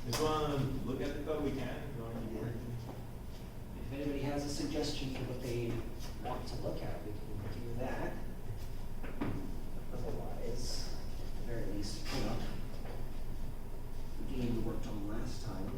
If you want to look at the code, we can. If you want to keep working. If anybody has a suggestion for what they want to look at, we can do that. Otherwise, at the very least, pull up the game we worked on last time.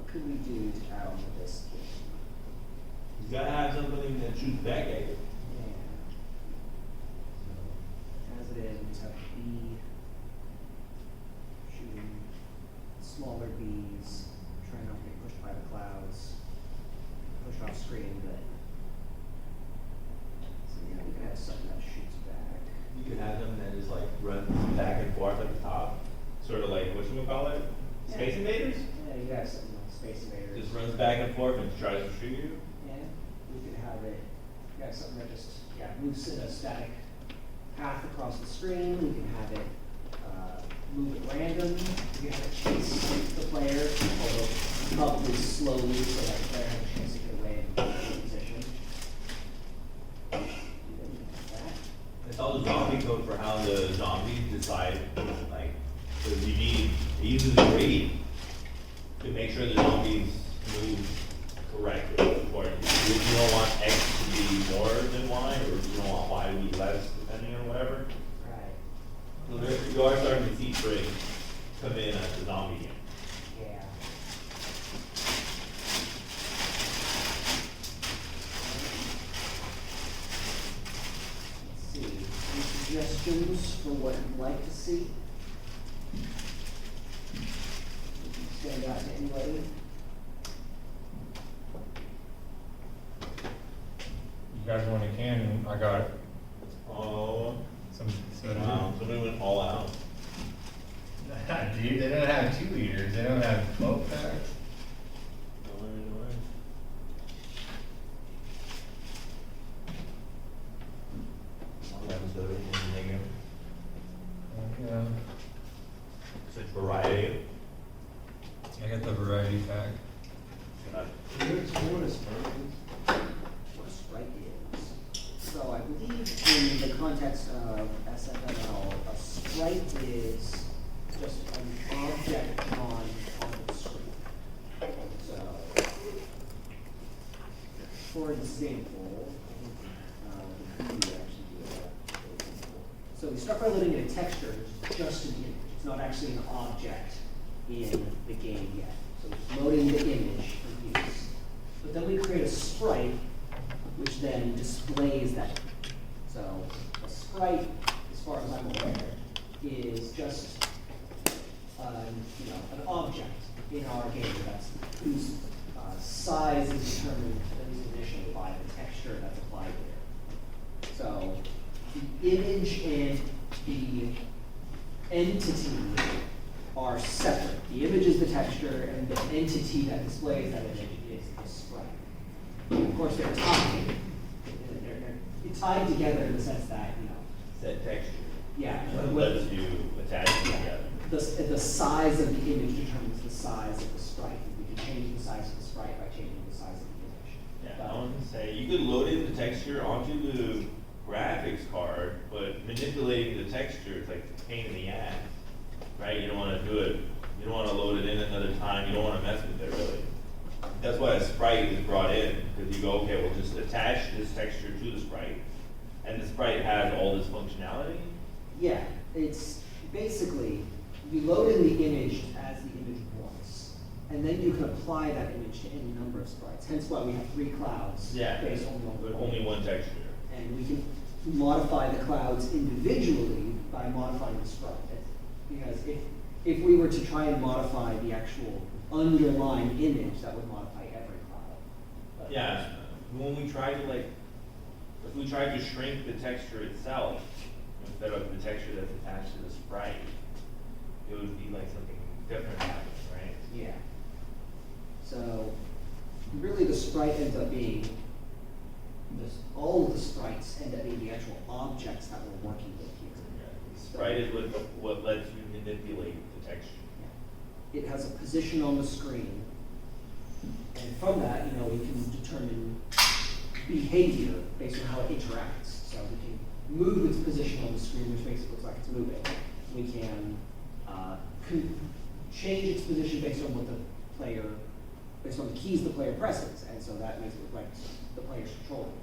Could we do to add on to this game? You gotta have something that shoots back at you. Yeah. So, as it is, we just have B shooting smaller bees, trying not to get pushed by the clouds, pushed off screen, but so yeah, we could have something that shoots back. You could have them that just like run back and forth at the top, sort of like whatchamacallit? Space Invaders? Yeah, you got something like Space Invaders. Just runs back and forth and tries to shoot you. Yeah, we could have it, yeah, something that just, moves in a static path across the screen. We can have it move at random. We can have it chase the player, although probably slowly so that the player has a chance to get away and get in position. That. It's all the zombie code for how the zombies decide, like, because it uses a read to make sure the zombies move correctly. Or you don't want X to be more than Y, or you don't want Y to be less, depending on whatever. Right. So you are starting to see tricks come in as the zombie game. Yeah. Let's see. Any suggestions for what you'd like to see? Stand out to anybody? You guys want a can? I got Oh, some. wow, somebody went all out. Dude, they don't have 2 liters. They don't have 12 packs. Don't worry, don't worry. That was the negative. Yeah. Such variety. I got the variety pack. What a sprite is. So I believe in the context of SFML, a sprite is just an object on the screen. So, for example, we actually do that. So we start by loading in a texture, just an image. It's not actually an object in the game yet. So it's loading the image for use. But then we create a sprite, which then displays that. So a sprite, as far as I'm aware, is just an object in our game that's whose size is determined at least initially by the texture that's applied there. So the image and the entity are separate. The image is the texture, and the entity that displays that image is the sprite. Of course, they're tied. They're tied together in the sense that, Set texture. yeah. That lets you attach them together. The size of the image determines the size of the sprite. We can change the size of the sprite by changing the size of the image. Yeah, I want to say, you could load in the texture onto the graphics card, but manipulating the texture is like a pain in the ass, right? You don't want to do it, you don't want to load it in another time, you don't want to mess with it really. That's why a sprite is brought in, because you go, okay, we'll just attach this texture to the sprite, and the sprite has all this functionality. Yeah, it's basically, you load in the image as the image wants, And then you can apply that image to any number of sprites, hence why we have 3 clouds Yeah, based only on but one. only one texture. And we can modify the clouds individually by modifying the sprite. Because if we were to try and modify the actual underlying image, that would modify every cloud. But- Yeah, when we try to like, if we tried to shrink the texture itself, instead of the texture that's attached to the sprite, it would be like something different happening, right? Yeah. So, really the sprite ends up being, all of the sprites end up being the actual objects that we're working with here. Sprite is what lets you manipulate the texture. It has a position on the screen, and from that, you know, we can determine behavior based on how it interacts. So we can move its position on the screen, which makes it look like it's moving. We can change its position based on what the player, based on the keys the player presses, and so that makes it look like the player's controlling it.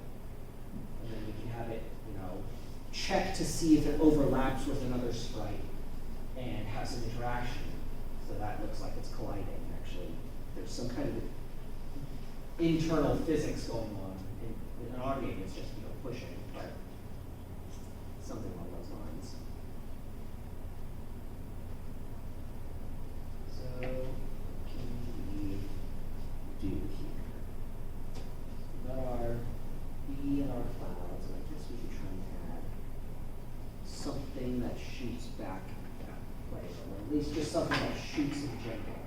And then we can have it, you know, check to see if it overlaps with another sprite and have some interaction. So that looks like it's colliding. Actually, there's some kind of internal physics going on. In our game, it's just, you know, pushing, but something along those lines. So, what can we do here? We've got our B and our clouds, and I guess we could try and add something that shoots back at the player, or at least just something that shoots in general.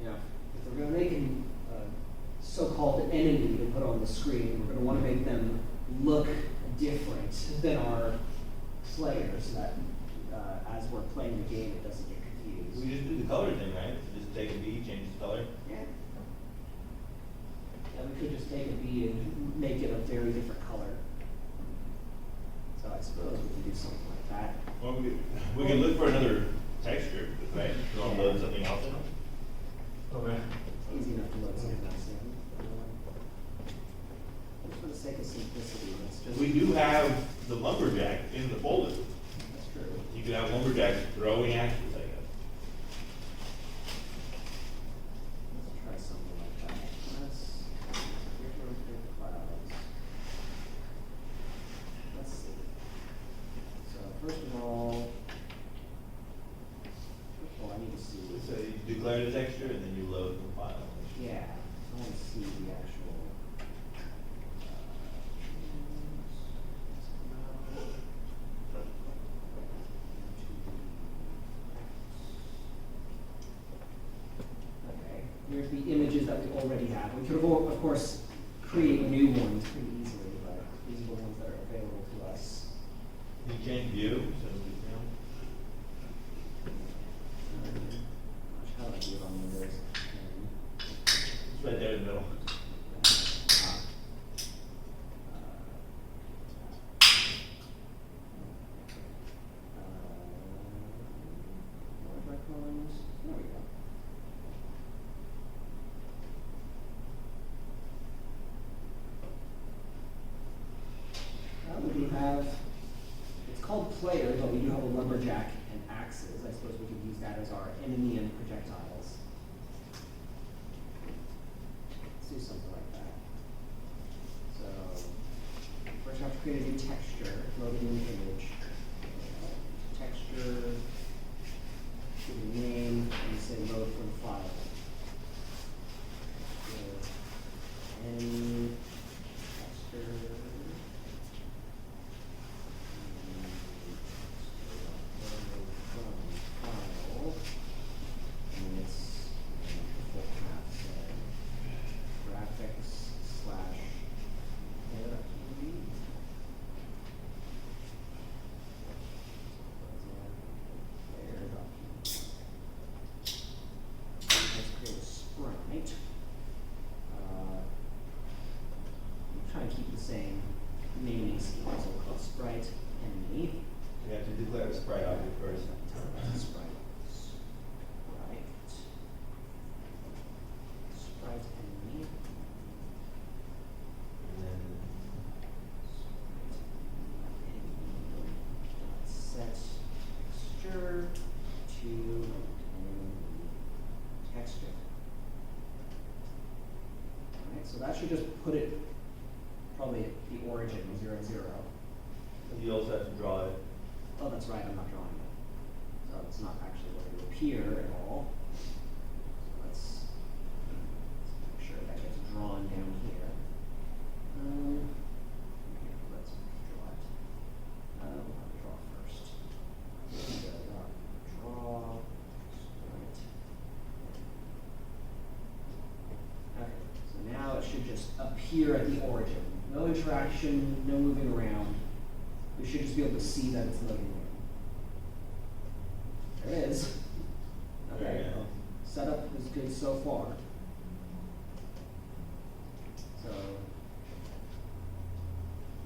Yeah, if we're going to make a so-called enemy to put on the screen, we're going to want to make them look different than our players, so that as we're playing the game, it doesn't get confused. We just do the color thing, right? Just take a B, change the color. Yeah. Yeah, we could just take a B and make it a very different color. So I suppose we can do something like that. Or we can look for another texture, right? You want to load something else in? Okay. Easy enough to load something else in. Just for the sake of simplicity, let's just. We do have the lumberjack in the folder. That's true. You could have lumberjack throwing axes, I guess. Let's try something like that. Here's where we create the clouds. Let's see. So first of all, I need to see. So you declare the texture and then you load the file. Yeah, I want to see the actual. Okay, here's the images that we already have. We could, of course, create new ones pretty easily, but these are the ones that are available to us. You change view, so Gosh, how do I do it on Windows? it's right there in the middle. There we go. We do have, it's called player, but we do have a lumberjack and axes. I suppose we could use that as our enemy and projectiles. Let's do something like that. So, first I have to create a new texture, load a new image. Texture, give it a name, and say load from file. Any texture. And it's full path, so graphics slash let's create a sprite. I'm trying to keep the same naming scheme, so we'll call sprite enemy. You have to declare a sprite object first. Sprite. Sprite enemy. And then Sprite enemy. Set texture to so that should just put it probably at the origin, 0, 0. You also have to draw it. Oh, that's right, I'm not drawing it. So it's not actually going to appear at all. So let's make sure that gets drawn down here. Here, let's draw it. We'll have to draw first. Draw. Right. Okay, so now it should just appear at the origin. No interaction, no moving around. We should just be able to see that it's loading in. There it is. There Okay, you go. setup is good so far. So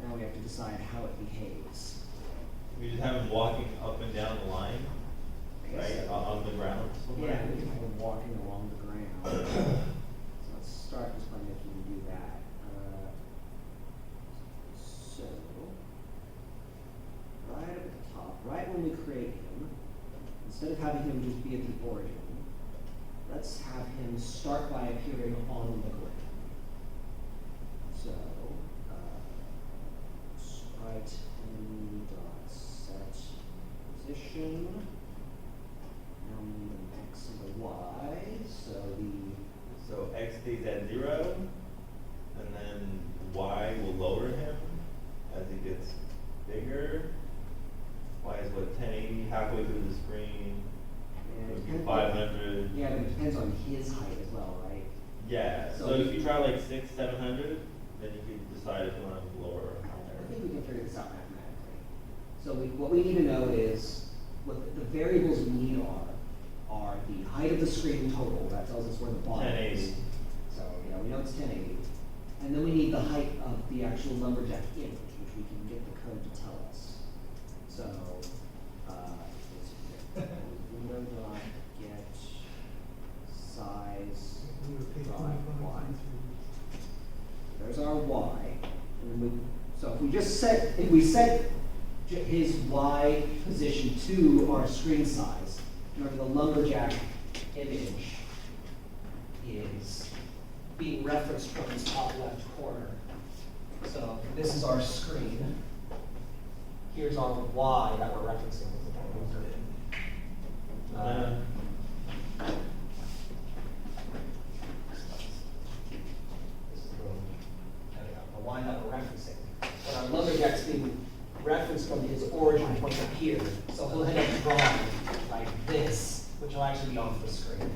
now we have to decide how it behaves. We just have him walking up and down the line, I guess right, so. on the ground. Yeah, we can have him walking along the ground. So let's start just by making him do that. So, right up at the top, right when we create him, instead of having him just be at the origin, let's have him start by appearing on the grid. So, sprite in dot set position. Now we need an X and a Y, so So X stays at 0, and then Y will lower him as he gets bigger. Y is what, 1080, halfway through the screen, and would it be depends- 500. Yeah, but it depends on his height as well, right? Yeah, so So- if you try like 600, 700, then you can decide if you want to lower or I higher. think we can figure this out mathematically. So what we need to know is, what the variables we need are the height of the screen total, that tells us where the bottom is. 1080. So, yeah, we know it's 1080. And then we need the height of the actual lumberjack image, which we can get the code to tell us. So, let's window dot get size dot y. There's our y, and then so if we set his y position to our screen size, remember the lumberjack image is being referenced from this top left corner. So this is our screen. Here's our y that we're referencing. This is the y that we're referencing. But our lumberjack's being referenced from his origin point up here. So he'll end up drawing like this, which will actually be off the screen.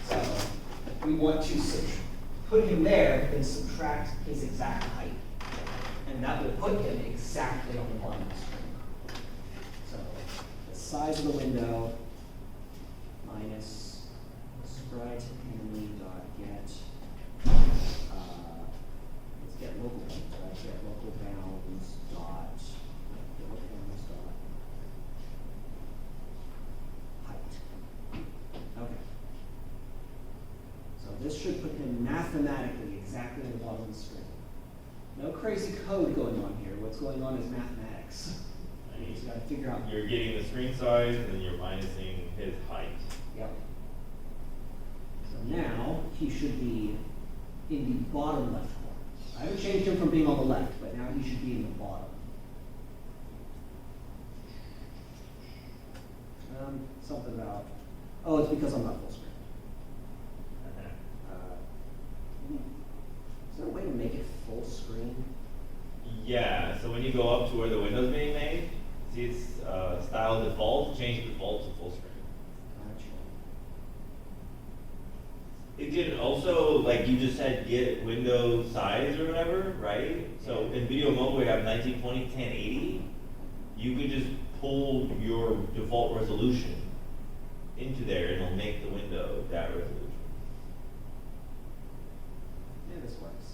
So we want to put him there and subtract his exact height. And that will put him exactly on the bottom of the screen. So the size of the window minus sprite family dot get. Let's get local bounds, right? Get local bounds dot height. Okay. So this should put him mathematically exactly on the bottom of the screen. No crazy code going on here. What's going on is mathematics. You just gotta figure out. You're getting the screen size, and then you're minusing his height. Yep. So now he should be in the bottom left corner. I haven't changed him from being on the left, but now he should be in the bottom. Something about, oh, it's because I'm not full screen. Is there a way to make it full screen? Yeah, so when you go up to where the window's being made, see it's style default, change default to full screen. Gotcha. It can also, like you just said, get window size or whatever, right? So in video mode, we have 1920, 1080. You could just pull your default resolution into there and it'll make the window that resolution. Yeah, this works.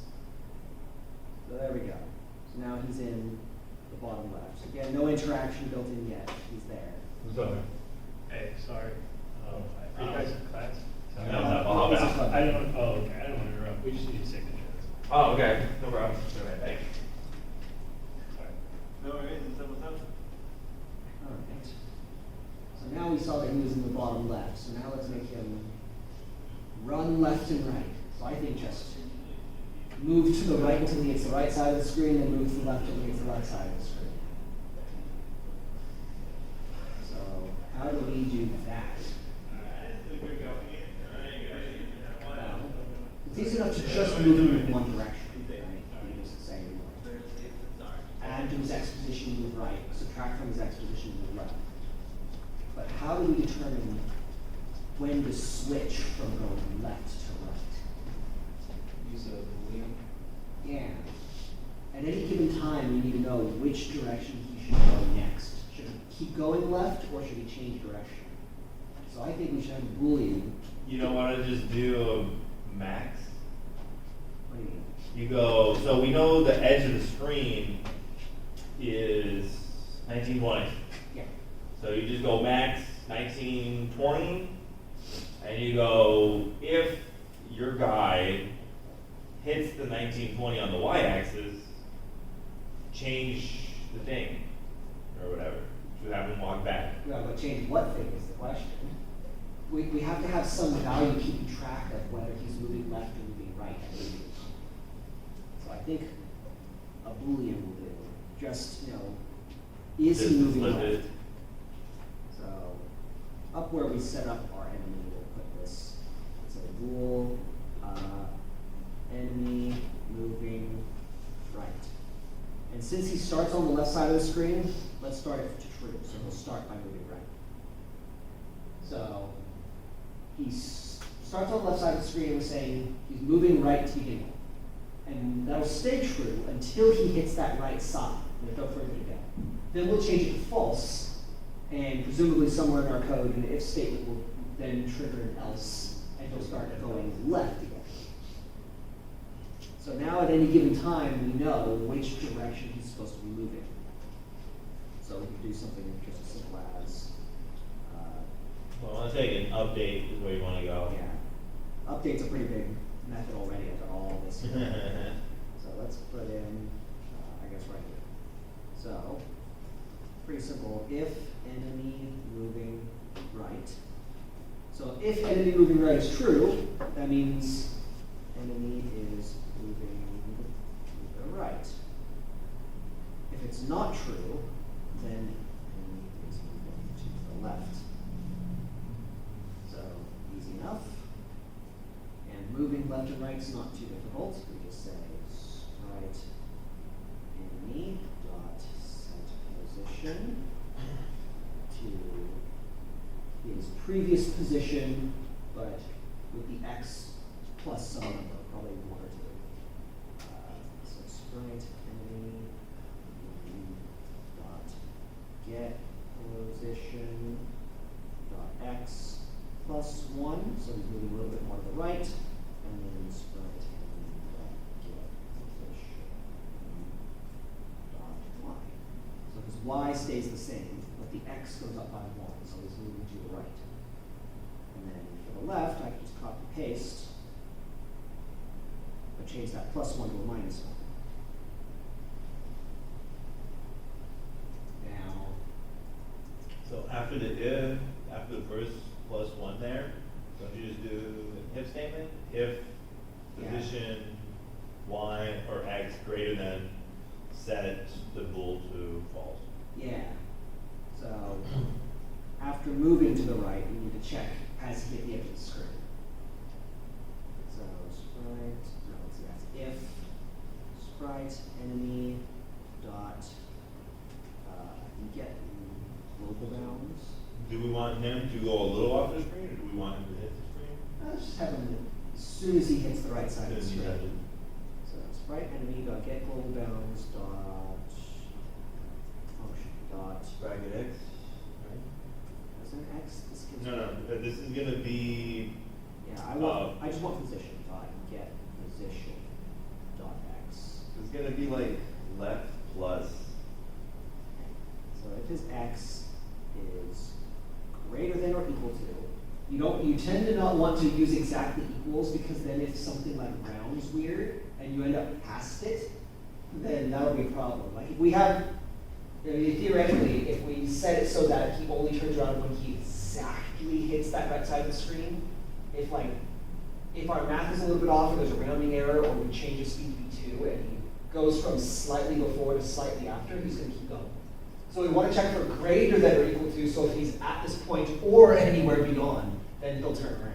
So there we go. So now he's in the bottom left. So again, no interaction built in yet. He's there. Who's on Hey, sorry. Are you guys in class? No, Uh, no, it's a no. club. I don't, oh, okay, I don't want to interrupt. We just need a signature. Oh, okay, no problem. Thanks. Sorry. No worries, it's almost up. All right. So now we saw that he was in the bottom left. So now let's make him run left and right. So I think just move to the right until he hits the right side of the screen, then move to the left until he hits the right side of the screen. So how do we do that? Well, it's easy enough to just move him in one direction. Right? You just say, add to his X position, move right. Subtract from his X position, move left. But how do we determine when to switch from going left to right? Use a Boolean. Yeah. At any given time, we need to know which direction he should go next. Should he keep going left, or should he change direction? So I think we should have a Boolean. You don't wanna just do a max? What do you mean? You go, so we know the edge of the screen is 1920. Yeah. So you just go max 1920, and you go, if your guy hits the 1920 on the y-axis, change the thing, or whatever, to have him walk back. Yeah, but change what thing is the question. We have to have some value keeping track of whether he's moving left or moving right at any given time. So I think a Boolean will do. Just, is Just he moving flip left? it. So, up where we set up our enemy, we'll put this, it's a bool, enemy moving right. And since he starts on the left side of the screen, let's start it to true, so we'll start by moving right. So, he starts on the left side of the screen and we're saying he's moving right to begin with. And that'll stay true until he hits that right side. There's no further to go. Then we'll change it to false, and presumably somewhere in our code, an if statement will then trigger an else, and he'll start going left again. So now at any given time, we know which direction he's supposed to be moving. So we can do something just as simple as, Well, I wanna take an update is where you wanna go. yeah, update's a pretty big method already after all this. So let's put in, I guess right here. So, pretty simple, if enemy moving right. So if enemy moving right is true, that means enemy is moving to the right. If it's not true, then enemy is moving to the left. So, easy enough. And moving left and right is not too difficult. We just say right enemy dot set position to his previous position, but with the x plus some number, probably 1 or 2. So sprite enemy dot get position dot x plus 1, so he's moving a little bit more to the right, and then sprite enemy dot get position dot y. So his y stays the same, but the x goes up by 1, so he's moving to the right. And then for the left, I can just copy paste, but change that +1 to a -1. Now, So after the first +1 there, don't you just do an if statement? If Yeah. position y or x greater than, set the bool to false. yeah, so after moving to the right, we need to check, has he hit the edge of the screen? So sprite, no, let's see, that's if sprite enemy dot get global bounds. Do we want him to go a little off the screen, or do we want him to hit the screen? Let's just have him as soon as he hits the right side of the As soon as he screen. does So sprite enemy dot get global bounds dot function dot Bracket x, is there an X? This gives right? No, this is gonna be, Yeah, I just want position dot get position dot X. it's gonna be like left plus. So if his X is greater than or equal to, you tend to not want to use exactly equals, because then if something like rounds weird and you end up past it, then that'll be a problem. Like if we have, theoretically, if we set it so that he only turns around when he exactly hits that right side of the screen, if like if our math is a little bit off, or there's a rounding error, or we change his speed to be 2, and he goes from slightly before to slightly after, he's going to keep going. So we want to check for greater than or equal to, so if he's at this point or anywhere beyond, then he'll turn around.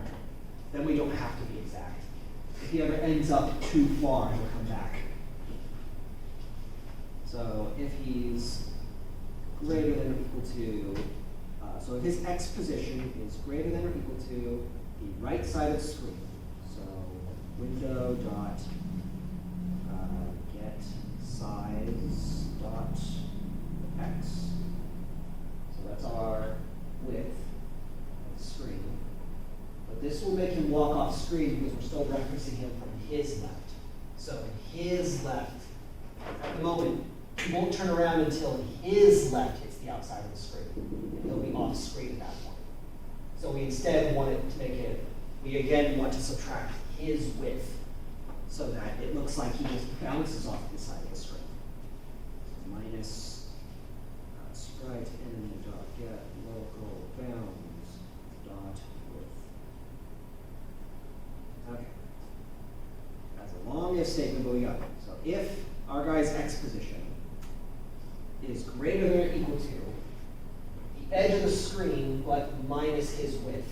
Then we don't have to be exact. If he ever ends up too far, he'll come back. So if he's greater than or equal to, so if his x position is greater than or equal to the right side of the screen, so window dot get size dot x. So that's our width of the screen. But this will make him walk off screen because we're still referencing him from his left. So his left, at the moment, he won't turn around until his left hits the outside of the screen. And he'll be off screen at that point. So we instead want it to make it, we again want to subtract his width so that it looks like he just bounces off the side of the screen. So minus sprite enemy dot get local bounds dot width. Okay. That's a long if statement, but we got it. So if our guy's x position is greater than or equal to the edge of the screen, but minus his width.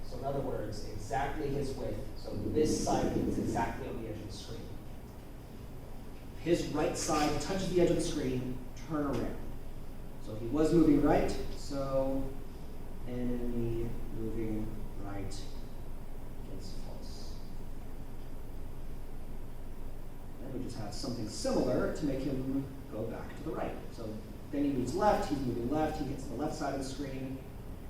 So in other words, exactly his width. So this side is exactly on the edge of the screen. His right side touches the edge of the screen, turn around. So he was moving right, so enemy moving right is false. Then we just have something similar to make him go back to the right. So then he moves left, he's moving left, he hits the left side of the screen.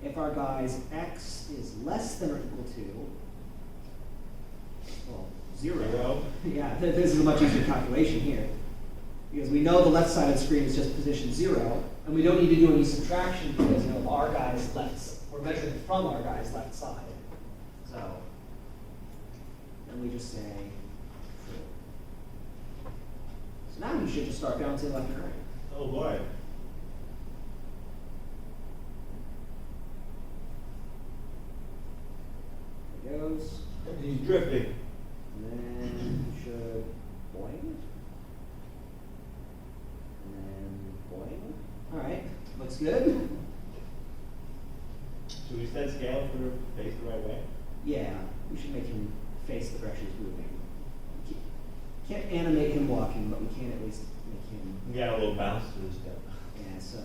If our guy's x is less than or equal to, well, 0. Yeah, this is a much easier calculation here. Because we know the left side of the screen is just position 0, and we don't need to do any subtraction because our guy's left, we're measuring from our guy's left side. So then we just say true. So now you should just start bouncing left and right. Oh boy. There it goes. He's drifting. And then you should boing. And then boing. All right, looks good. Should we set scale for face the right way? Yeah, we should make him face the direction he's moving. Can't animate him walking, but we can at least make him. We got a little bounce to this step. Yeah, so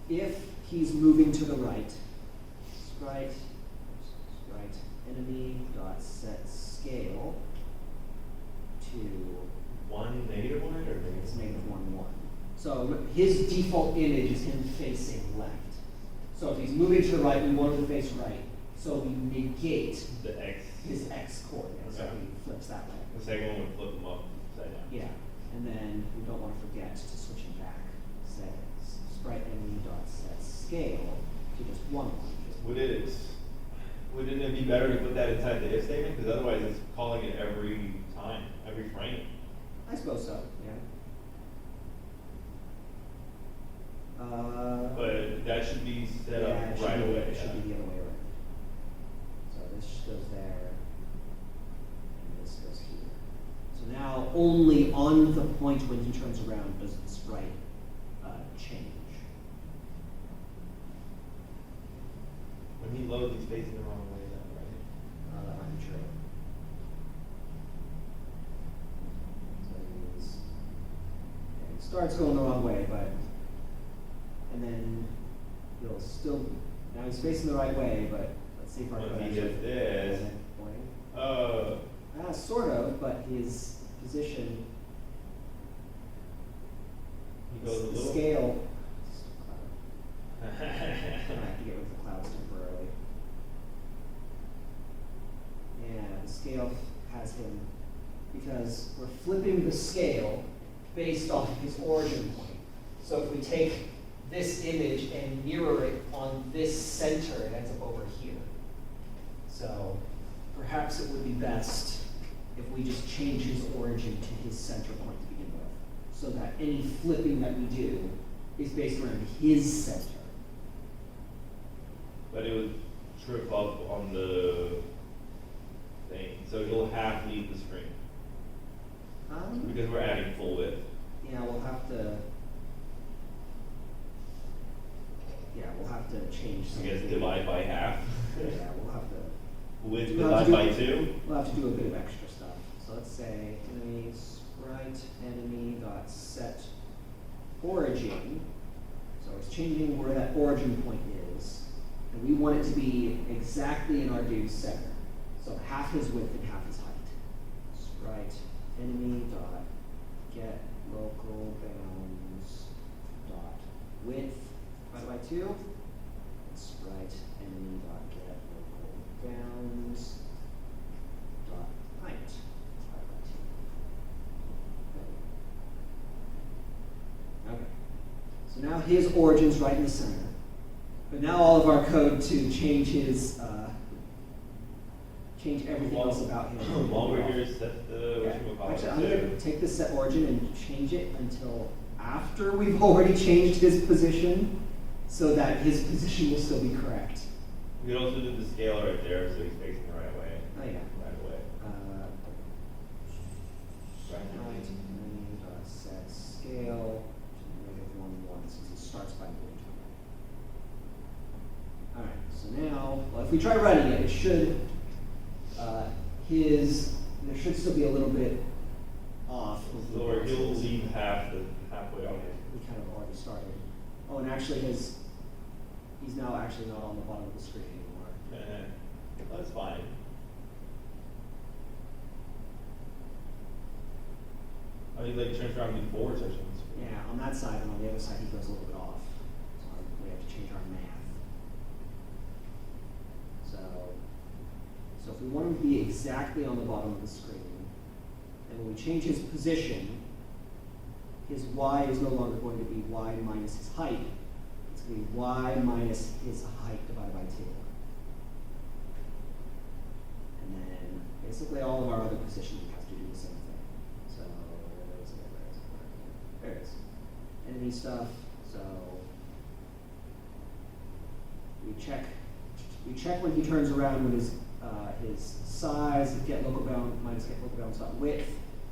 if he's moving to the right, sprite enemy dot set scale to 1 negative 1 or it's negative? negative 1, 1. So his default image is him facing left. So if he's moving to the right, we want him to face right. So we negate The X. his x coordinate. So Okay. he flips that way. The second one would flip them up upside down. Yeah, and then we don't want to forget to switch him back. Say sprite enemy dot set scale to just 1, 1. Wouldn't it be better to put that inside the if statement? Because otherwise it's calling it every time, every frame. I suppose so. Yeah. But that should be set yeah, up it should right be, away. It should be the other way around. So this goes there, and this goes here. So now only on the point when he turns around does the sprite change. When he loads, he's facing the wrong way, though, right? That might be true. So it starts going the wrong way, and then he'll still, now he's facing the right way, but let's see if our If code he actually does this. Boing. Sort of, but his position, He goes a the little. scale, I have to get rid of the clouds temporarily. Yeah, the scale has him, because we're flipping the scale based off of his origin point. So if we take this image and mirror it on this center, it ends up over here. So perhaps it would be best if we just change his origin to his center point to begin with, so that any flipping that we do is based around his center. But it would trip up on the thing, so he'll half leave the screen, because we're adding full width. Yeah, we'll have to. Yeah, we'll have to change I something. guess divide by half, Yeah, we'll have to. width We'll have to divide by do- 2. We'll have to do a bit of extra stuff. So let's say enemy sprite enemy dot set origin. So it's changing where that origin point is, and we want it to be exactly in our dude's center. So half his width and half his height. Sprite enemy dot get local bounds dot width divided by 2. And sprite enemy dot get local bounds dot height divided by 2. Okay. So now his origin's right in the center. But now all of our code to change his change everything else about him. While we're here, set the, Yeah. whatchamacallit Actually, I'm gonna to. take the set origin and change it until after we've already changed his position, so that his position will still be correct. We could also do the scale right there, so he's facing the right way. Oh, yeah. Right away. Right, set scale to -1 since it starts by moving. All right, so now, well, if we try running it, it should, there should still be a little bit off. Of the Or he'll boxes. leave halfway on it. We kind of already started. Oh, and actually he's now actually not on the bottom of the screen anymore. That's fine. I mean, like turns around before touching the screen. Yeah, on that side, and on the other side, he goes a little bit off. So we have to change our math. So if we want him to be exactly on the bottom of the screen, then when we change his position, his y is no longer going to be y minus his height. It's going to be y minus his height divided by 2. And then basically all of our other positions we have to do the same thing. So where is it? There it is. Enemy stuff. So we check when he turns around when his size get local bound minus get local bounds dot width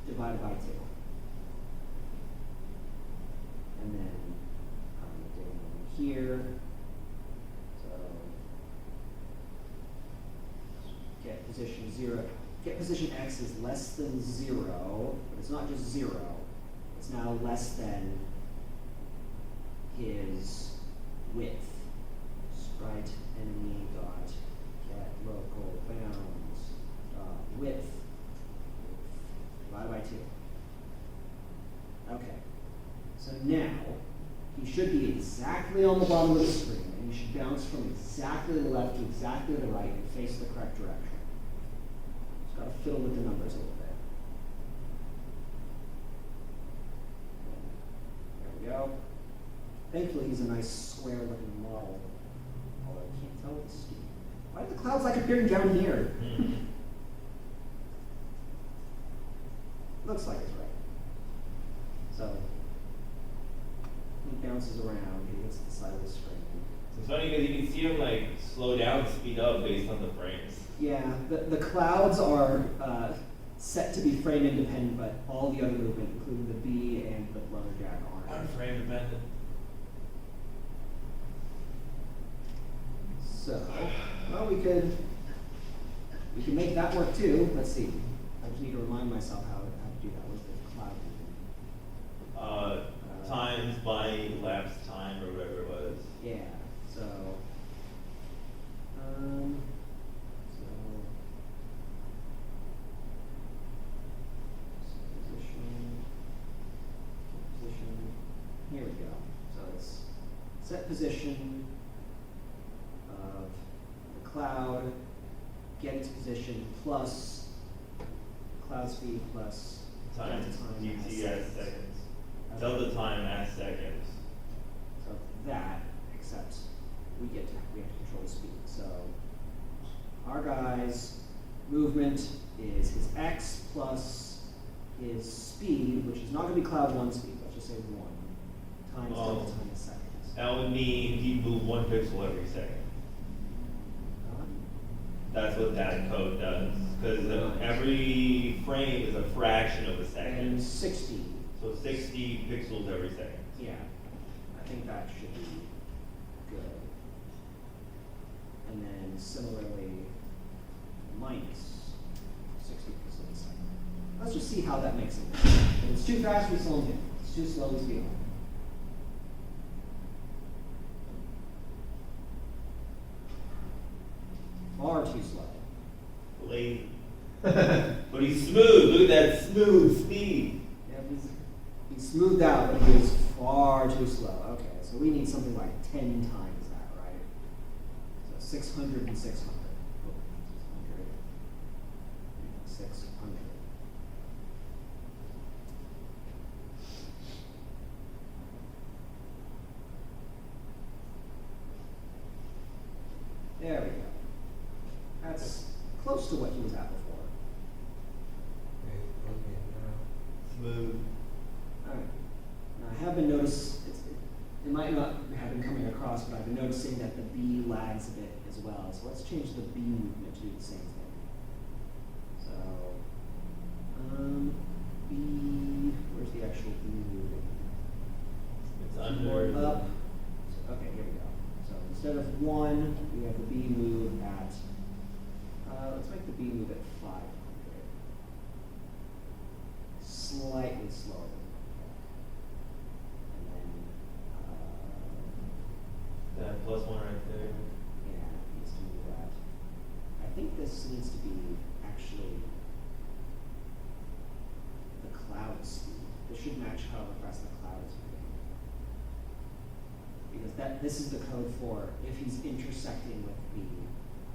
divided by 2. And then doing here. So get position 0. Get position x is less than 0, but it's not just 0. It's now less than his width. Sprite enemy dot get local bounds dot width divided by 2. Okay. So now he should be exactly on the bottom of the screen, and he should bounce from exactly the left to exactly the right and face the correct direction. Just got to fiddle with the numbers a little bit. There we go. Thankfully, he's a nice square-looking model. Although I can't tell what the speed. Why do the clouds like appearing down here? Looks like it's right. So he bounces around. He hits the side of the screen. It's funny because you can see him like slow down, speed up based on the frames. Yeah, the clouds are set to be frame independent, but all the other movement, including the B and the lumberjack, aren't. Frame dependent. So, well, we can make that work too. Let's see. I just need to remind myself how to do that with the cloud movement. Times by elapsed time or whatever it was. Yeah. So, so position. Here we go. So it's set position of the cloud, get its position plus cloud speed plus Time, delta time dt as seconds. seconds. Okay. Delta time as seconds. So that, except we have to control the speed. So our guy's movement is his x plus his speed, which is not going to be cloud 1 speed. Let's just say 1 times delta time in seconds. That would mean he'd move 1 pixel every second. That's what that code does, because every frame is a fraction of a And second. 60, So 60 pixels every second. yeah, I think that should be good. And then similarly, minus 60 pixels a second. Let's just see how that makes it. If it's too fast, we slow them down. If it's too slow, we speed up. Far too slow. Lazy. But he's smooth. Look at that smooth speed. Yeah, he's smoothed out, but he was far too slow. Okay, so we need something like 10 times that, right? So 600 and 600. 600. There we go. That's close to what he was at before. Smooth. Alright. Now I have been it might not have been coming across, but I've been noticing that the B lags a bit as well. So let's change the B movement to do the same thing. So, B, where's the actual B moving? It's More under. up. So, okay, here we go. So instead of 1, we have the B move at, let's make the B move at 500. Slightly slower. And then, That +1 right there. yeah, it needs to move that. I think this needs to be actually the cloud speed. This should match how fast the cloud is moving. Because this is the code for if he's intersecting with the,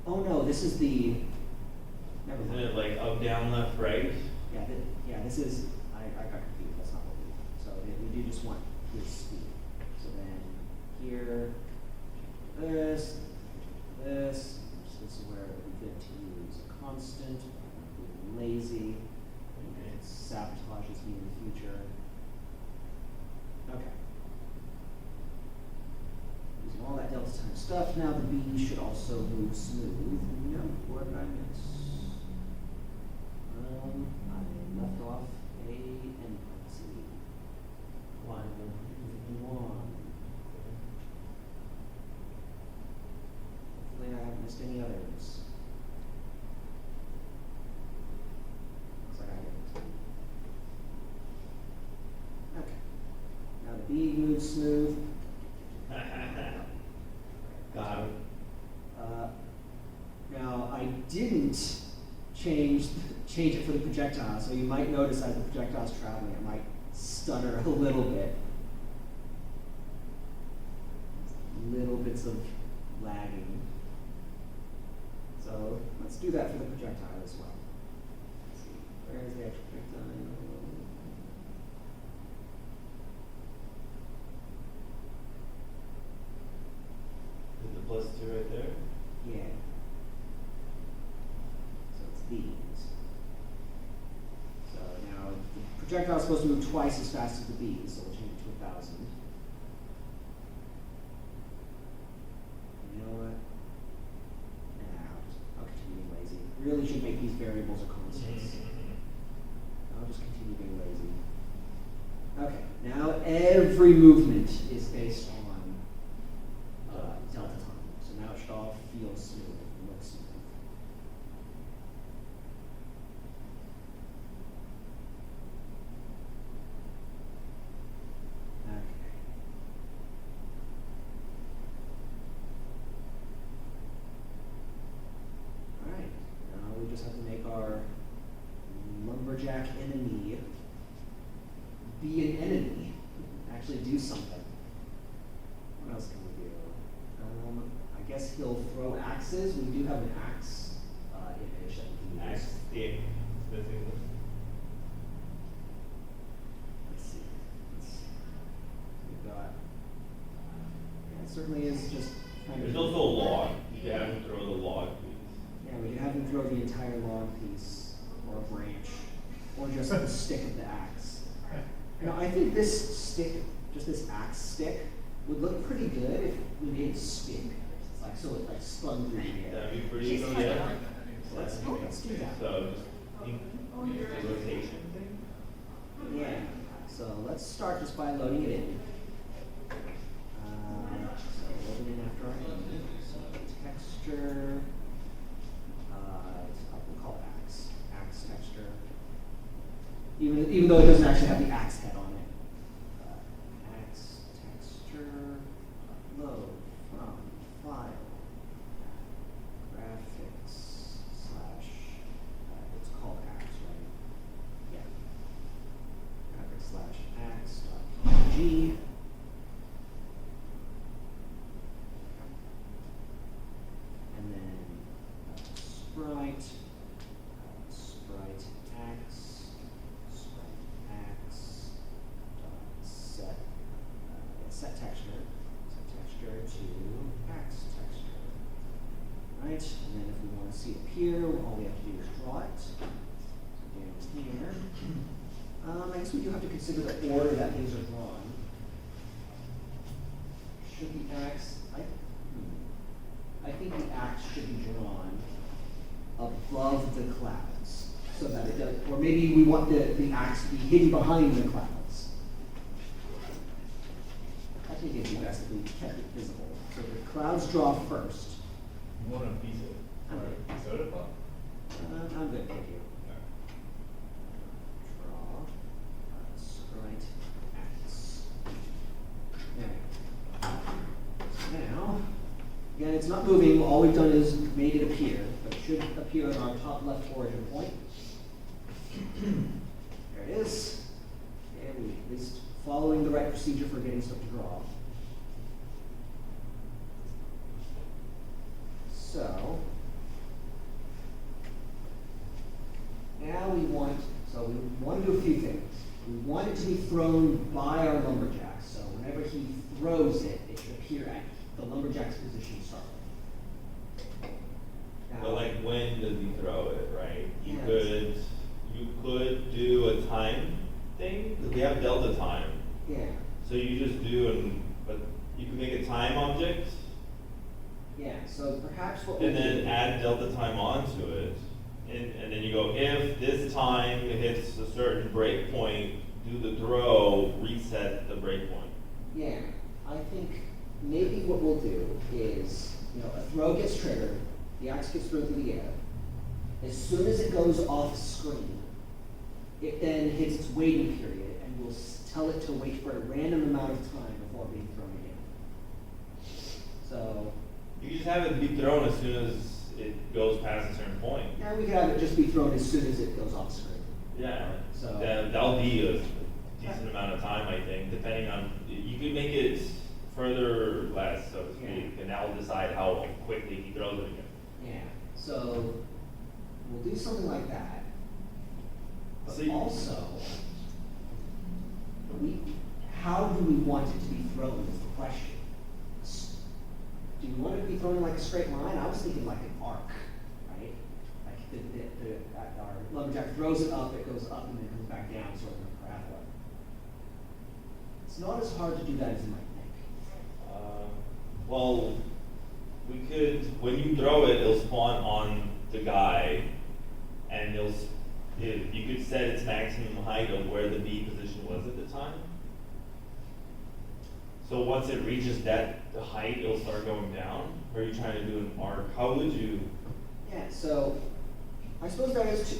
oh no, this is the, never Isn't mind. it like up, down, left, right? Yeah, this is, I got confused, that's not what we want. So we do just want his speed. So then here, this, this is where it would be good to use a constant, I'm being lazy, and it sabotages me in the future. Okay. Using all that delta time stuff, now the B should also move smooth. No, what did I miss? I left off a endpoint. Line 1. Hopefully I haven't missed any others. Looks like I didn't. Okay. Now the B moves smooth. Got him. Now I didn't change it for the projectile, so you might notice as the projectile's traveling, it might stutter a little bit. Little bits of lagging. So let's do that for the projectile as well. Let's see, where is the actual projectile? Is the +2 right there? Yeah. So it's these. So now the projectile is supposed to move twice as fast as the bees, so we'll change it to 1,000. You know what? Nah, I'll continue being lazy. Really should make these variables a constants. I'll just continue being lazy. Okay, now every movement is based on delta time. So now it should all feel smooth and look smooth. Okay. Alright, now we just have to make our lumberjack enemy be an enemy. Actually do something. What else can we do? I guess he'll throw axes. We do have an axe image that we can use. Axe stick. It's missing. Let's see. We've got. Yeah, it certainly is just kind of. There's also a log. You can have him throw the log piece. Yeah, we can have him throw the entire log piece, or a branch, or just the stick of the axe. Now, I think this stick, just this axe stick, would look pretty good if we made it spin. like, so it like spun through the air. That'd be pretty good, yeah. Let's do that. So, just the rotation thing? Yeah, so let's start just by loading it in. So loading in after our name. So texture, we'll call it axe, axe texture. Even though it doesn't actually have the axe head on it. Axe texture, load from file, graphics slash, it's called axe, right? Yeah. Graphics slash axe.png. And then sprite, sprite axe, set texture to axe texture. Right, and then if we want to see it appear, all we have to do is draw it. So down here. I guess we do have to consider the order that things are drawn. Should the axe, I think the axe should be drawn above the clouds, so that it does, or maybe we want the axe to be hidden behind the clouds. I think it'd be best if we kept it visible. So the clouds draw first. You want a piece of soda pop? I'm good, thank you. Draw, sprite, axe. There. Now, again, it's not moving. All we've done is made it appear, but it should appear on our top left origin point. There it is. And we at least following the right procedure for getting stuff to draw. So now we want to do a few things. We want it to be thrown by our lumberjack. So whenever he throws it, it should appear at the lumberjack's position starting. But like, when does he throw it, right? You Yeah, could do a time thing, because we have delta time. yeah, So you just do, but you can make a time object, yeah. So perhaps what we and then add delta time onto it. And then you go, if this time hits a certain breakpoint, do the throw, reset the breakpoint. Yeah, I think maybe what we'll do is, a throw gets triggered, the axe gets thrown through the air. As soon as it goes off screen, it then hits its waiting period, and we'll tell it to wait for a random amount of time before being thrown again. So You just have it be thrown as soon as it goes past a certain point. now we could have it just be thrown as soon as it goes off screen. Yeah, So that'll be a decent amount of time, I think, depending on, you could make it further less, so to speak, and that'll decide how quickly he throws it again. yeah, so we'll do something like that. But See- also, how do we want it to be thrown is the question. Do we want it to be thrown in like a straight line? I was thinking like an arc, right? Like our lumberjack throws it up, it goes up, and then comes back down, sort of a parabola. It's not as hard to do that as you might think. Well, we could, when you throw it, it'll spawn on the guy, and you could set its maximum height of where the B position was at the time. So once it reaches the height, it'll start going down? Or are you trying to do an arc? How would you? Yeah, so I suppose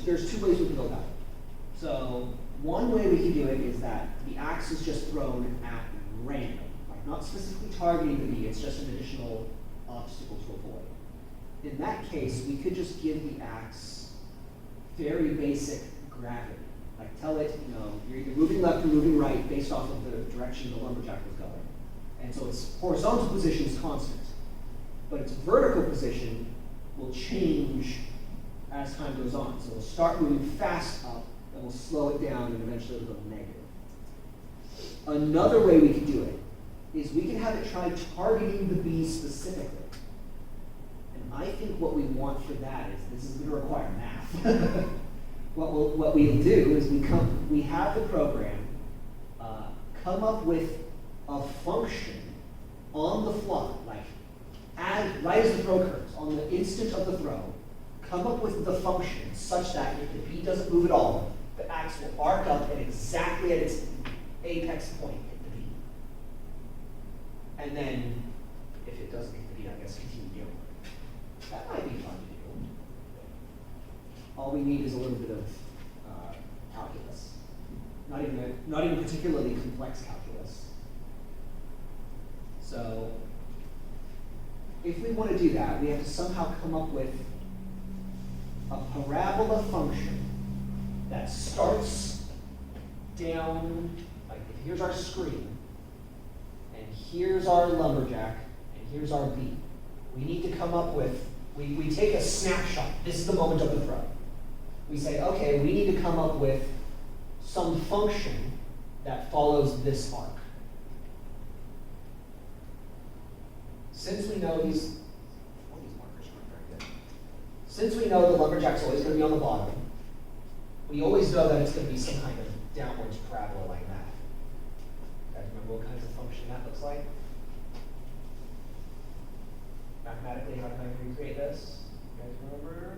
there's two ways we can go about it. So one way we can do it is that the axe is just thrown at random, like not specifically targeting the B, it's just an additional obstacle to avoid. In that case, we could just give the axe very basic gravity. Like tell it, you're either moving left or moving right based off of the direction the lumberjack was going. And so its horizontal position is constant, but its vertical position will change as time goes on. So it'll start moving fast up, then we'll slow it down, and eventually it'll go negative. Another way we can do it is we can have it try targeting the bee specifically. And I think what we want for that is, this is going to require math. What we'll do is we have the program come up with a function on the fly, like right as the throw occurs, on the instant of the throw, come up with the function such that if the bee doesn't move at all, the axe will arc up and exactly at its apex point hit the bee. And then, if it doesn't hit the bee, I guess continue dealing with it. That might be fun to do. All we need is a little bit of calculus. Not even particularly complex calculus. So, if we want to do that, we have to somehow come up with a parabola function that starts down, like here's our screen, and here's our lumberjack, and here's our bee. We need to come up with, we take a snapshot. This is the moment of the throw. We say, okay, we need to come up with some function that follows this arc. Since we know all these markers aren't very good. Since we know the lumberjack's always going to be on the bottom, we always know that it's going to be some kind of downwards parabola like that. You guys remember what kinds of function that looks like? Mathematically, how can I recreate this? You guys remember?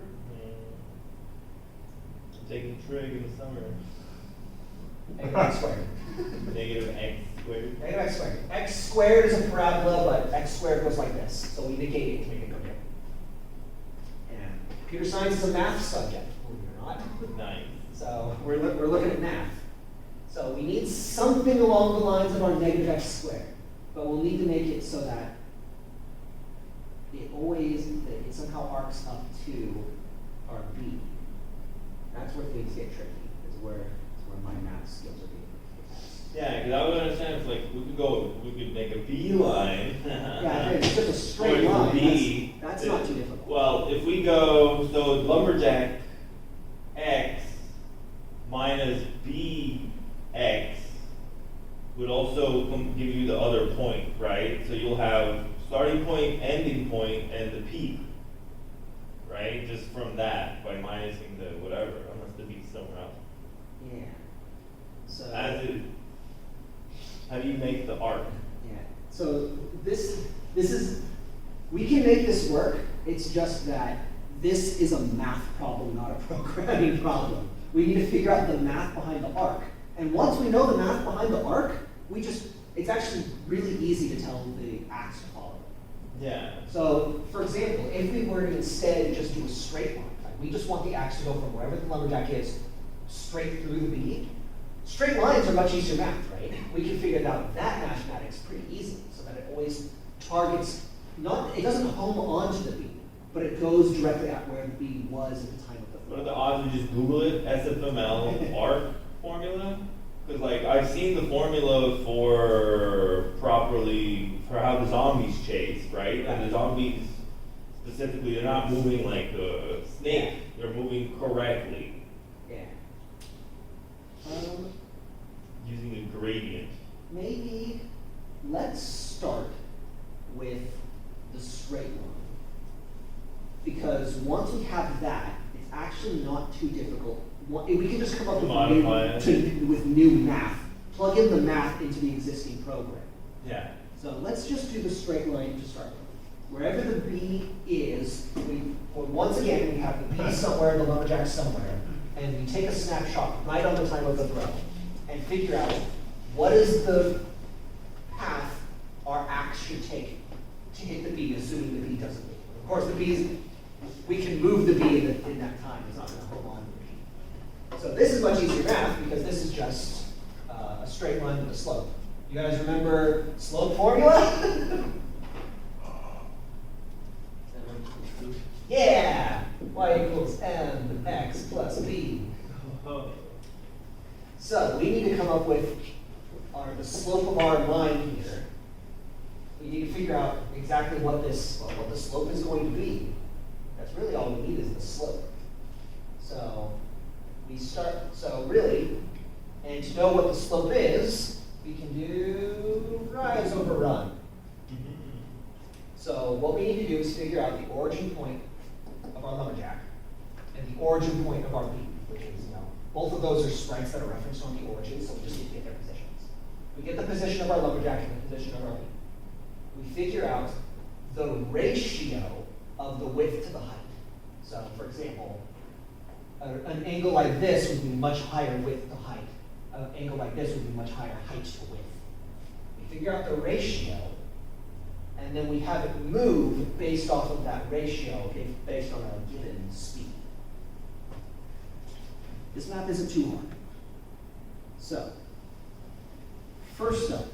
Taking trig in the summer. Negative x squared. Negative x squared. Negative x squared. X squared is a parabola, but x squared goes like this. So we negate it to make it go down. And computer science is a math subject, believe it or not. Nice. So we're looking at math. So we need something along the lines of our negative x squared, but we'll need to make it so that it somehow arcs up to our b. That's where things get tricky. Is where my math skills are being taxed. Yeah, because I would understand if like we could make a B line. Yeah, it's just a straight Or line. B. That's not too difficult. Well, if we go, so lumberjack x minus bx would also give you the other point, right? So you'll have starting point, ending point, and the peak, right? Just from that, by minusing the whatever, unless the beat's somewhere else. Yeah. So. How do you make the arc? Yeah. So this is, we can make this work. It's just that this is a math problem, not a programming problem. We need to figure out the math behind the arc. And once we know the math behind the arc, it's actually really easy to tell the axe to follow. Yeah. So, for example, if we were to instead just do a straight line, like we just want the axe to go from wherever the lumberjack is straight through the bee, straight lines are much easier math, right? We can figure out that mathematics pretty easily so that it always targets, it doesn't home onto the bee, but it goes directly at where the bee was at the time of the throw. What are the odds we just Google it, SFML arc formula? Because like I've seen the formula for how the zombies chase, right? And the zombies specifically, they're not moving like a snake. They're moving correctly. Yeah. Using a gradient. Maybe let's start with the straight line. Because once we have that, it's actually not too difficult. We can just come up with new math. Plug in the math into the existing program. Yeah. So let's just do the straight line to start with. Wherever the bee is, once again, we have the bee somewhere, the lumberjack somewhere, and we take a snapshot right on the time of the throw and figure out what is the path our axe should take to hit the bee, assuming the bee doesn't move. Of course, we can move the bee in that time. It's not going to hold on to the bee. So this is much easier math because this is just a straight line with a slope. You guys remember slope formula? Yeah! Y equals mx plus b. So we need to come up with the slope of our line here. We need to figure out exactly what the slope is going to be. That's really all we need is the slope. So really, and to know what the slope is, we can do rise over run. So what we need to do is figure out the origin point of our lumberjack and the origin point of our bee, which is, both of those are sprites that are referenced on the origin, so we just need to get their positions. We get the position of our lumberjack and the position of our bee. We figure out the ratio of the width to the height. So for example, an angle like this would be much higher width to height. An angle like this would be much higher height to width. We figure out the ratio, and then we have it move based off of that ratio, based on a given speed. This math isn't too hard. So, first up,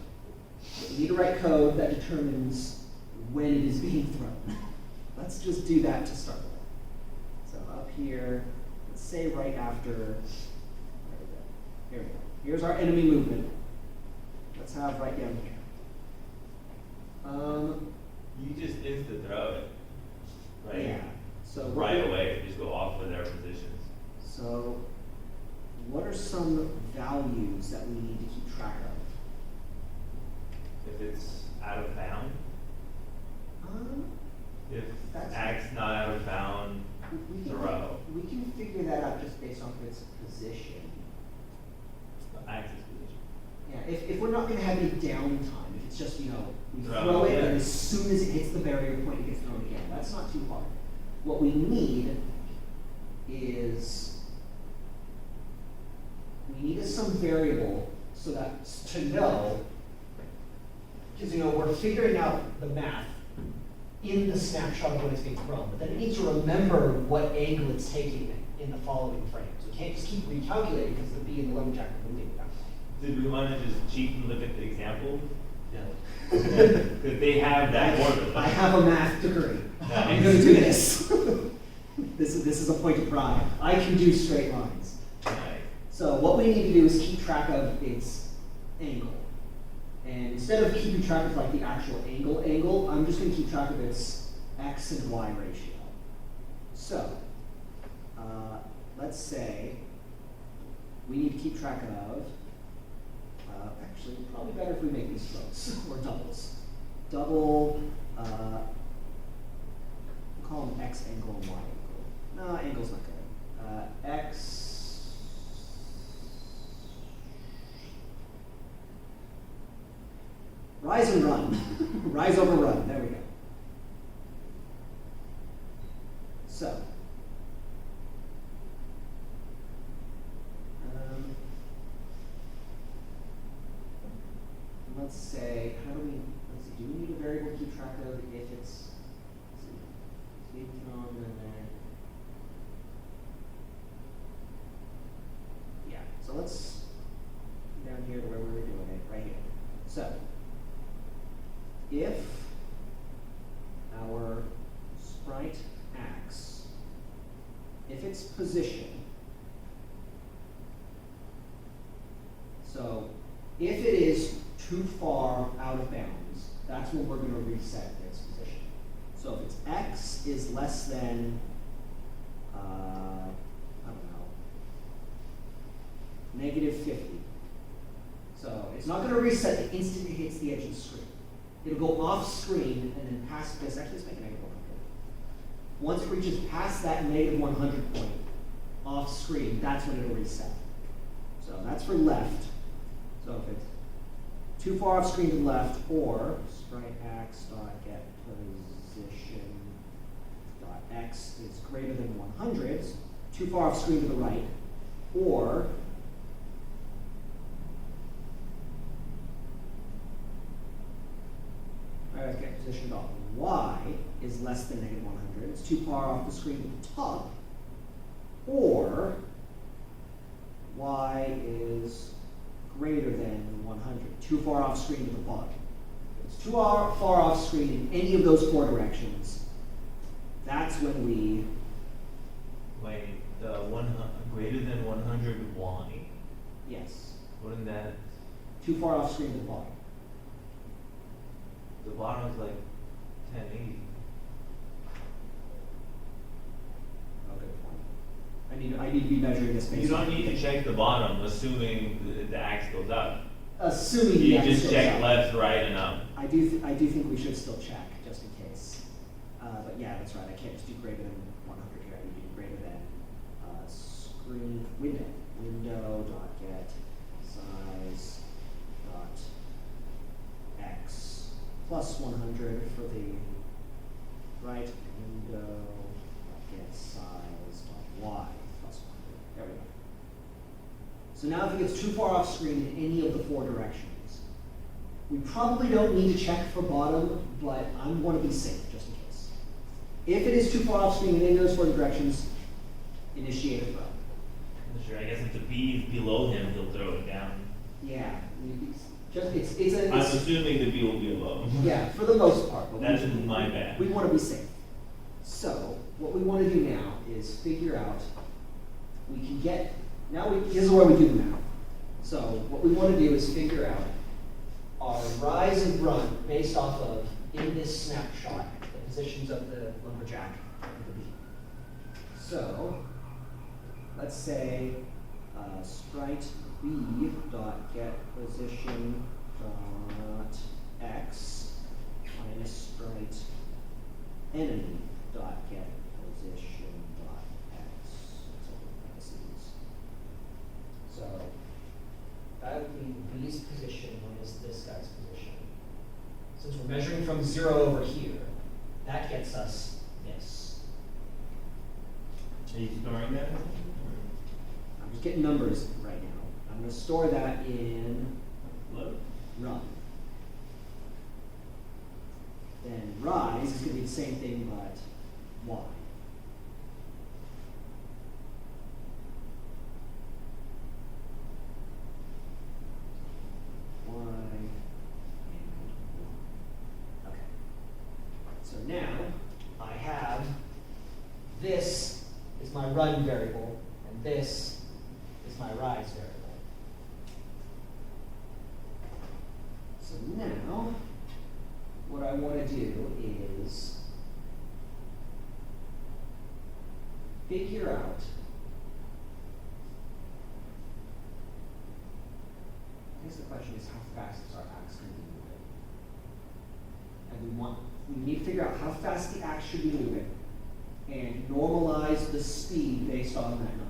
we need to write code that determines when it is being thrown. Let's just do that to start with. So up here, let's say right after, here we go. Here's our enemy movement. Let's have right down here. You just instant throw it, right? Yeah. So Right away, just go off with their positions. So, what are some values that we need to keep track of? If it's out of bound, if That's- X not out of bound, throw. We can figure that out just based off of its position. Axis position. Yeah, if we're not going to have any downtime, if it's just, we Throw, throw it, yeah. and as soon as it hits the barrier point, it gets thrown again. That's not too hard. What we need is some variable so that to know, because we're figuring out the math in the snapshot of when it's being thrown, but then it needs to remember what angle it's taking in the following frames. We can't just keep recalculating because the B and the lumberjack are moving that way. Did we want to just cheat and look at the example? No. Because they have that formula. I have a math degree. Nice. I'm going to do this. This is a point of pride. I can do straight lines. Nice. So what we need to do is keep track of its angle. And instead of keeping track of like the actual angle, I'm just going to keep track of its x and y ratio. So let's say we need to keep track of, actually probably better if we make these floats or doubles. Double, we'll call them x angle and y angle. No, angle's not good. X, rise and run. Rise over run. There we go. So, let's say, let's see, do we need a variable to keep track of if it's, speed thrown and then, yeah, so let's, down here to where we were doing it, right here. So, if our sprite acts, if its position, so if it is too far out of bounds, that's when we're going to reset its position. So if its x is less than, I don't know, -50. So it's not going to reset the instant it hits the edge of the screen. It'll go off screen and then past this. Actually, let's make it -100. Once it reaches past that -100 point off screen, that's when it'll reset. So that's for left. So if it's too far off screen to the left, or sprite x dot get position dot x is greater than 100, too far off screen to the right, or get position dot y is less than -100. It's too far off the screen to the top, or y is greater than 100. Too far off screen to the bottom. If it's too far off screen in any of those four directions, that's when we Wait, the greater than 100 y? yes. Wouldn't that, Too far off screen to the bottom. the bottom is like 1080. Oh, good point. I need to be measuring this based You don't on- need to check the bottom, assuming the axe goes up. Assuming You the x just goes check up. left, right, and up. I do think we should still check, just in case. But yeah, that's right, I can't just do greater than 100 here, I need to do greater than screen window dot get size dot x plus 100 for the right window get size of y plus 1. There we go. So now if it gets too far off screen in any of the 4 directions, we probably don't need to check for bottom, but I want to be safe just in case. If it is too far off screen in any of those 4 directions, initiate a throw. Sure, I guess if the B is below him, he'll throw it down. Yeah, I'm assuming the B will be above him. yeah, for the most part. But That's my bad. We want to be safe. So what we want to do now is figure out, we can get, here's where we do the math. So what we want to do is figure out our rise and run based off of, in this snapshot, the positions of the lumberjack and the bee. So let's say sprite b dot get position dot x minus sprite enemy dot get position dot x. That's all the parentheses. So that would be b's position minus this guy's position. Since we're measuring from 0 over here, that gets us this. Are you storing that? I'm just getting numbers right now. I'm going to store that in Look. run. Then rise is going to be the same thing, but y. Y and 1. Okay. So now I have this is my run variable, and this is my rise variable. So now, what I want to do is figure out I guess the question is how fast is our axe going to be moving? And we need to figure out how fast the axe should be moving and normalize the speed based on that number.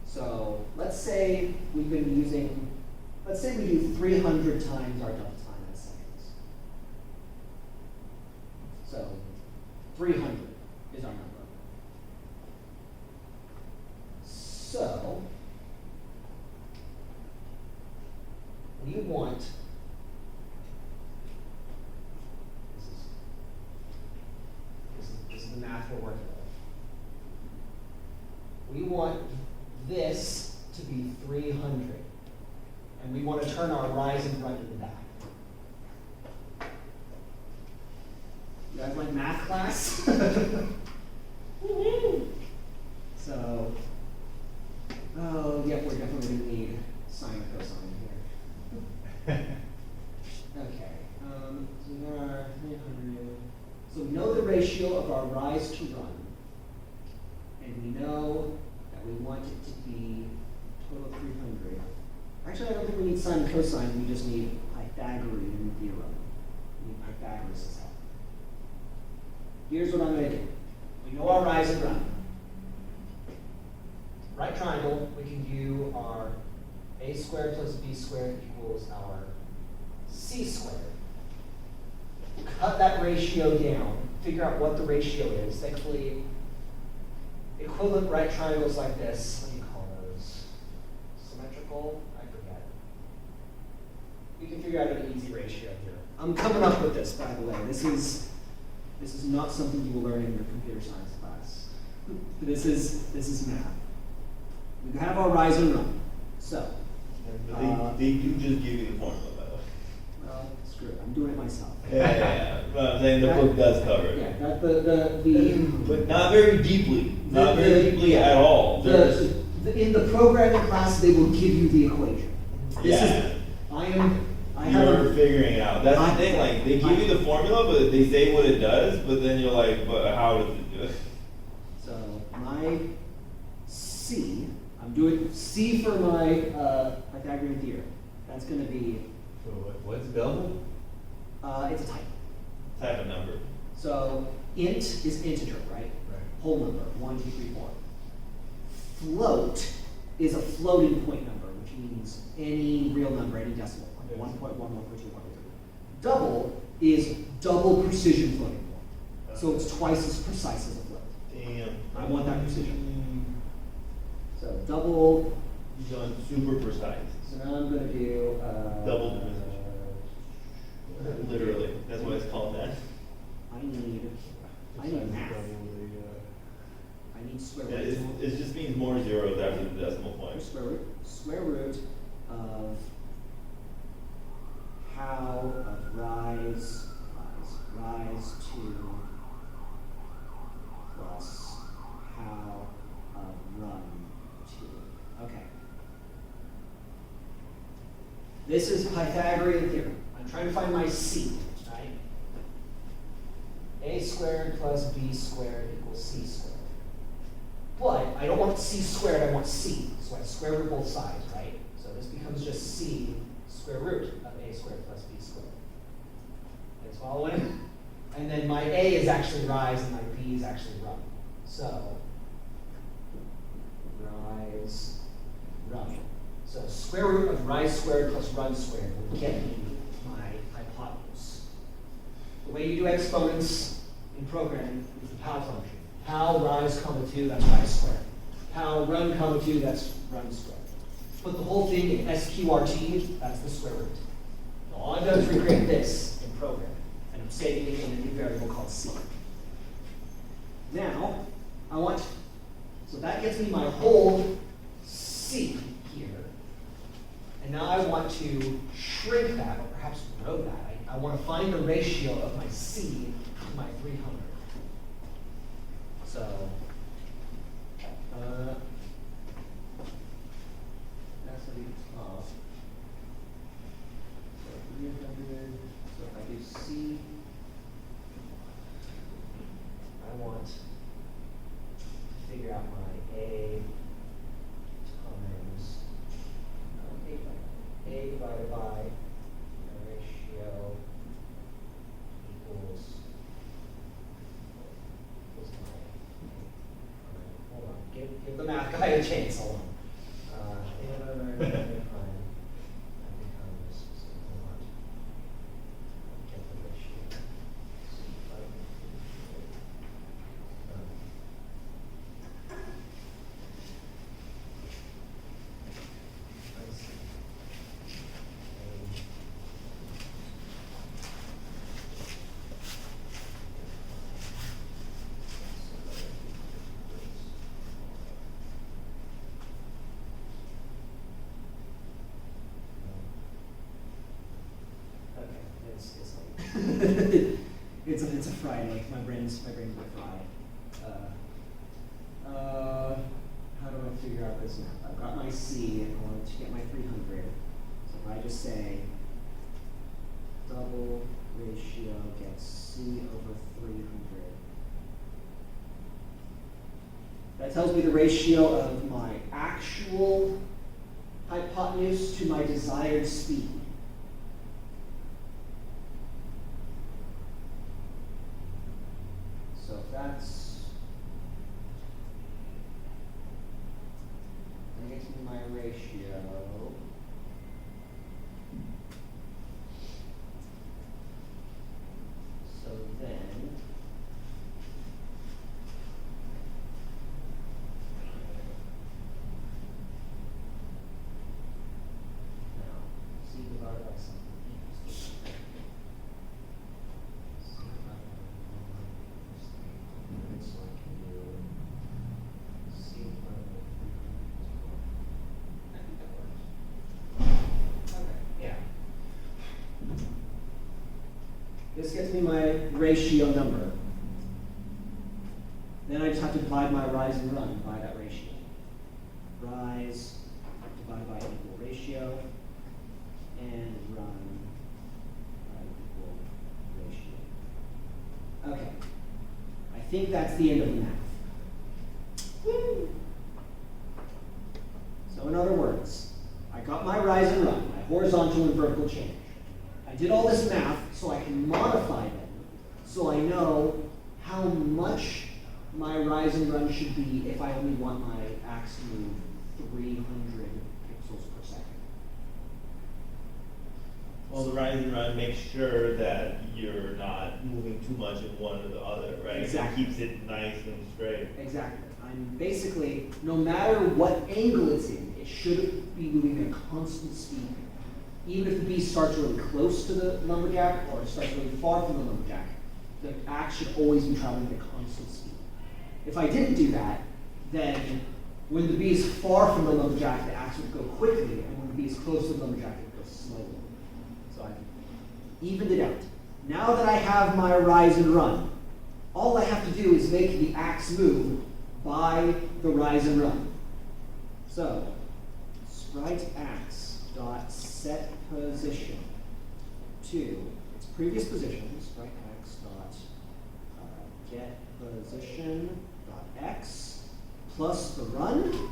So let's say we've been using, let's say we do 300 times our delta time in seconds. So 300 is our number. So we want, this is the math we're working with. We want this to be 300. And we want to turn our rise and run into that. You guys like math class? So, oh, yep, we're definitely going to need sine and cosine here. Okay, so there are 300. So we know the ratio of our rise to run. And we know that we want it to be total 300. Actually, I don't think we need sine and cosine, we just need Pythagorean theorem. We need Pythagoras' help. Here's what I'm going to do. We know our rise and run. Right triangle, we can do our a squared plus b squared equals our c squared. Cut that ratio down, figure out what the ratio is. Thankfully, equivalent right triangles like this, what do you call those? Symmetrical? I forget. We can figure out an easy ratio here. I'm coming up with this, by the way. This is not something you will learn in your computer science class. This is math. We have our rise and run. So, They do just give you the formula, by the way. well, screw it. I'm doing it myself. Yeah. But I'm saying the book does cover it. Yeah, that the But not very deeply. Not The- very deeply at all. There's, in the programming class, they will give you the equation. This yeah. is, I have You're a, figuring it out. That's the thing, like, they give you the formula, but they say what it does, but then you're like, but how does it do it? so my C, I'm doing C for my Pythagorean theorem. That's going to be, So what's delta? it's a type. Type of number. So int is integer, right? Right. Whole number, 1, 2, 3, 4. Float is a floating point number, which means any real number, any decimal point. Yes. 1.1, 1.2, 1.3. Double is double precision floating point. So it's twice as precise as a float. Damn. I want that precision. So double, He's on super precise. so now I'm gonna do, Double the precision. Literally, that's why it's called that. I need math. I need square Yeah, root. it just means more zeros after the decimal point. Square root of how of rise to plus how of run to. Okay. This is Pythagorean theorem. I'm trying to find my C, right? A squared plus B squared equals C squared. But I don't want C squared, I want C. So I square root both sides, right? So this becomes just C square root of A squared plus B squared. It's following? And then my A is actually rise and my B is actually run. So rise, run. So square root of rise squared plus run squared will get me my hypotenuse. The way you do exponents in programming is the POW function. POW rise comma 2, that's rise squared. POW run comma 2, that's run squared. Put the whole thing in SQRT, that's the square root. Now, all I've done is recreate this in programming, and I'm saving it in a new variable called C. Now, so that gets me my whole C here. And now I want to shrink that, or perhaps grow that. I want to find the ratio of my C to my 300. So, that's going to be tough. So 300, so if I do C, I want to figure out my A times A divided by the ratio equals hold on, give the math guy a chance, hold on. A divided by prime, that becomes, so hold on. Get the ratio. I see. Okay, it's late. it's a Friday. My brain's fried. How do I figure out this math? I've got my C and I want to get my 300. So if I just say double ratio gets C over 300. That tells me the ratio of my actual hypotenuse to my desired speed. So if that gets me my ratio. So then, now, C divided by something equals C divided by 1 equals 300, so I can do C divided by 300 is 1. I think that works. Okay, yeah. This gets me my ratio number. Then I just have to divide my rise and run by that ratio. Rise divided by equal ratio, and run by equal ratio. Okay. I think that's the end of the math. Woo! So in other words, I got my rise and run, my horizontal and vertical change. I did all this math so I can modify them, so I know how much my rise and run should be if I only want my axe to move 300 pixels per second. Well, the rise and run makes sure that you're not moving too much in one or the other, right? Exactly. It keeps it nice and straight. Exactly. I'm basically, no matter what angle it's in, it should be moving at a constant speed. Even if the bee starts really close to the lumberjack or starts really far from the lumberjack, the axe should always be traveling at a constant speed. If I didn't do that, then when the bee is far from the lumberjack, the axe would go quickly, and when the bee is close to the lumberjack, it would go slowly. So I evened it out. Now that I have my rise and run, all I have to do is make the axe move by the rise and run. So, sprite axe dot set position to its previous position, sprite axe dot get position dot x plus the run,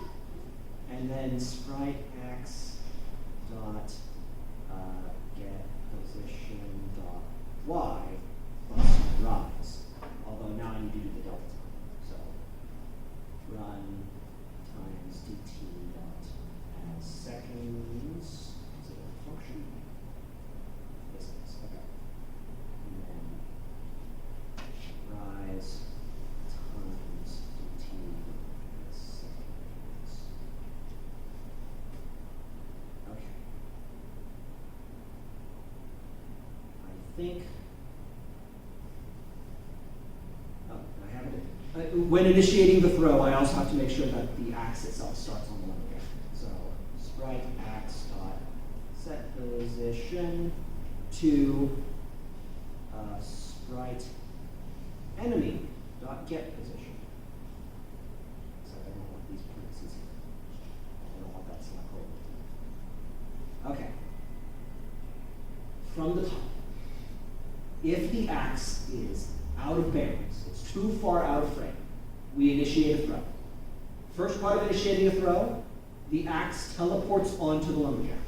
and then sprite axe dot get position dot y plus rise. Although now I need to do the delta time. So run times dt dot add seconds. Is it a function? Yes, it is. Okay. And then rise times dt add seconds. Okay. I think. Oh, I have it. When initiating the throw, I also have to make sure that the axe itself starts on the lumberjack. So sprite axe dot set position to sprite enemy dot get position. So I don't want these parentheses here. I don't want that semicolon. Okay. From the top, if the axe is out of bounds, it's too far out of frame, we initiate a throw. First part of initiating a throw, the axe teleports onto the lumberjack.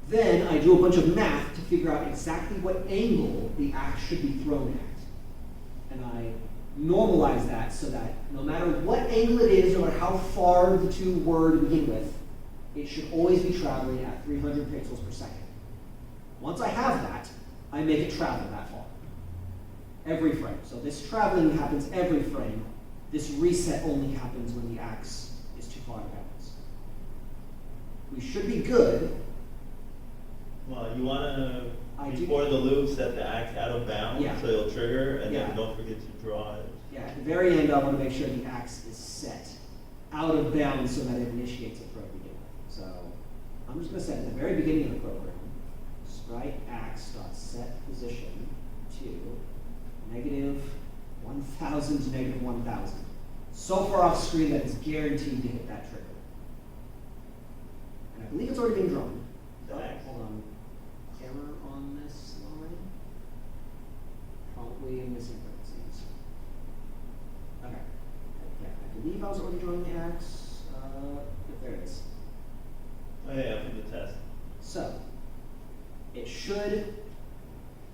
Then I do a bunch of math to figure out exactly what angle the axe should be thrown at. And I normalize that so that no matter what angle it is, no matter how far the two were to begin with, it should always be traveling at 300 pixels per second. Once I have that, I make it travel that far. Every frame. So this traveling happens every frame. This reset only happens when the axe is too far out of bounds. We should be good. Well, you wanna, I do- before the loop, set the axe out of bounds, Yeah. so it'll trigger, and Yeah. then don't forget to draw it. Yeah, at the very end, I want to make sure the axe is set out of bounds so that it initiates a throw to begin with. So I'm just going to set at the very beginning of the program, sprite axe dot set position to -1000 to -1000. So far off screen that it's guaranteed to hit that trigger. And I believe it's already been drawn. Oh, Nice. hold on. Error on this line. Probably in missing parentheses. Okay. Yeah, I believe I was already drawing the axe. There it is. Oh yeah, for the test. So, it should.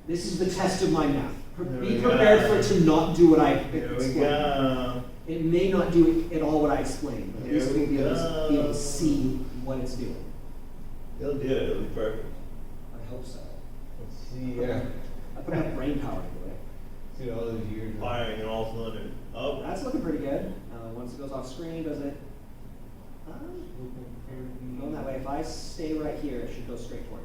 This is the test of my math. There Be we prepared go. for it to not do what I Here we explained. go. It may not do it at all what I explained, but at least Here we'll we be able to go. see what it's doing. It'll do it, it'll be perfect. I hope so. Let's see, yeah. I put enough brain power into it. See all those years. of- Firing in all cylinders. Oh, That's looking pretty good. Once it goes off screen, does it? Going that way. If I stay right here, it should go straight towards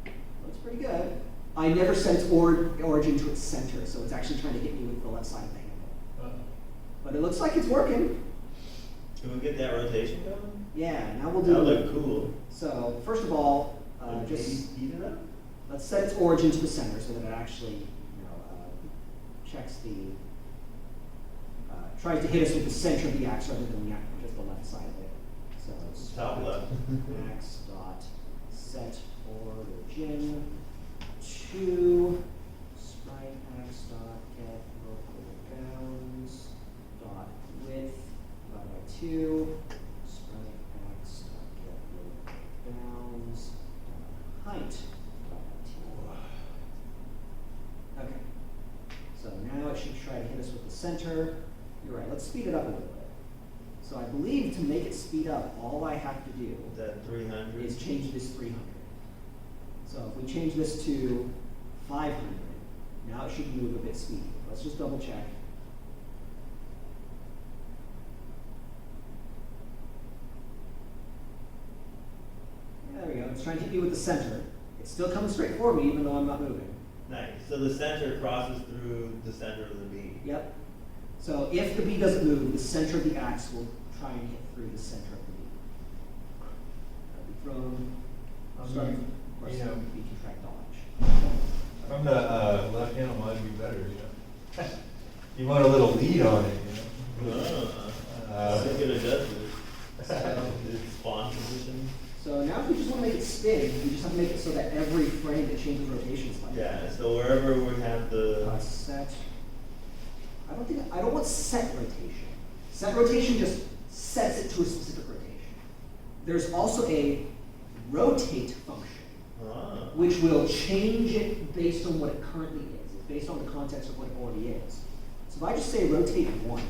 me. Looks pretty good. I never set its origin to its center, so it's actually trying to hit me with the left side of the handle. But it looks like it's working. can we get that rotation going? Yeah, now we'll That do would look cool. So, first of all, Maybe just speed it up? let's set its origin to the center so that it actually, checks the, tries to hit us with the center of the axe rather than just the left side of it. So Top sprite left. axe dot set origin to sprite axe dot get local bounds dot width divided by 2 sprite axe dot get local bounds dot height divided by 2. Okay. So now it should try to hit us with the center. You're right, let's speed it up a little bit. So I believe to make it speed up, all I have to do Is that 300? is change this 300. So if we change this to 500, now it should move a bit speedy. Let's just double check. There we go. It's trying to hit me with the center. It's still coming straight for me, even though I'm not moving. Nice. So the center crosses through the center of the B. Yep. So if the B doesn't move, the center of the axe will try and hit through the center of the B. That'll be thrown. Starting, of course, you know, B can track dodge. From the left hand, might be better, you know. You want a little lead on it, you know. Look at adjustment. So, It's spawn position. so now if we just want to make it spin, we just have to make it so that every frame that changes rotation is like Yeah, so wherever we have the, set. I don't want set rotation. Set rotation just sets it to a specific rotation. There's also a rotate function, which will change it based on what it currently is. It's based on the context of what it already is. So if I just say rotate 1,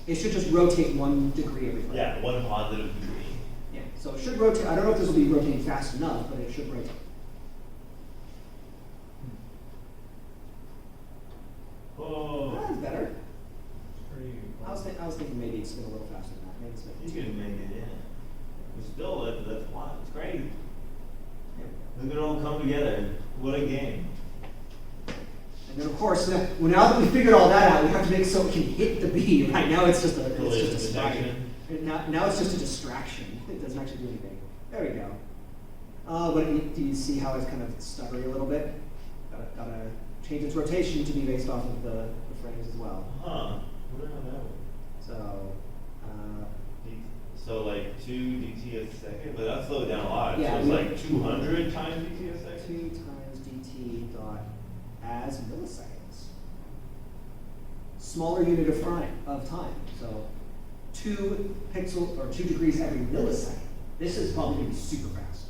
it should just rotate 1 degree every frame. yeah, 1 positive degree. Yeah, so it should rotate. I don't know if this will be rotating fast enough, but it should rotate. Oh, That's better. Pretty. I was thinking maybe it's been a little faster than that. Maybe it's you been can make it, yeah. But still, that's why, it's great. yeah. Look at it all come together. What a game. And then of course, now that we figured all that out, we have to make it so it can hit the B. Right now, it's just a Collision distraction. detection. Now it's just a distraction. It doesn't actually do anything. There we go. But do you see how it's kind of stuttery a little bit? Gotta change its rotation to be based off of the frames as well. Huh, wonder how that works. So, So like 2 dt a second, but that slowed down a lot. Yeah, So it's we- like 200 times dt a second? 2 times dt dot as milliseconds. Smaller unit of time. So 2 pixels or 2 degrees every millisecond. This is probably going to be super fast.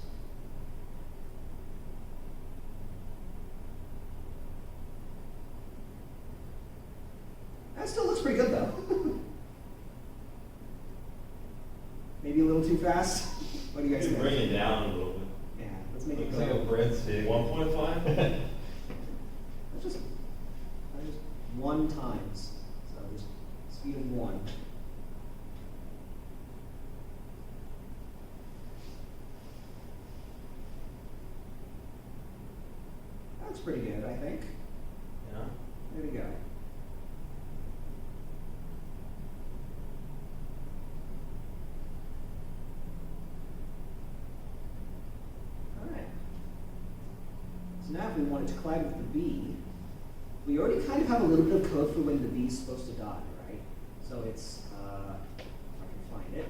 That still looks pretty good though. Maybe a little too fast. What do you guys You think? bring it down a little bit. Yeah, let's make it Looks like a go. breadstick. 1.5? Let's just 1 times. So just speed of 1. That's pretty good, I think. Yeah. There we go. All right. So now if we wanted to collide with the B, we already kind of have a little bit of code for when the B is supposed to die, right? So it's, if I can find it,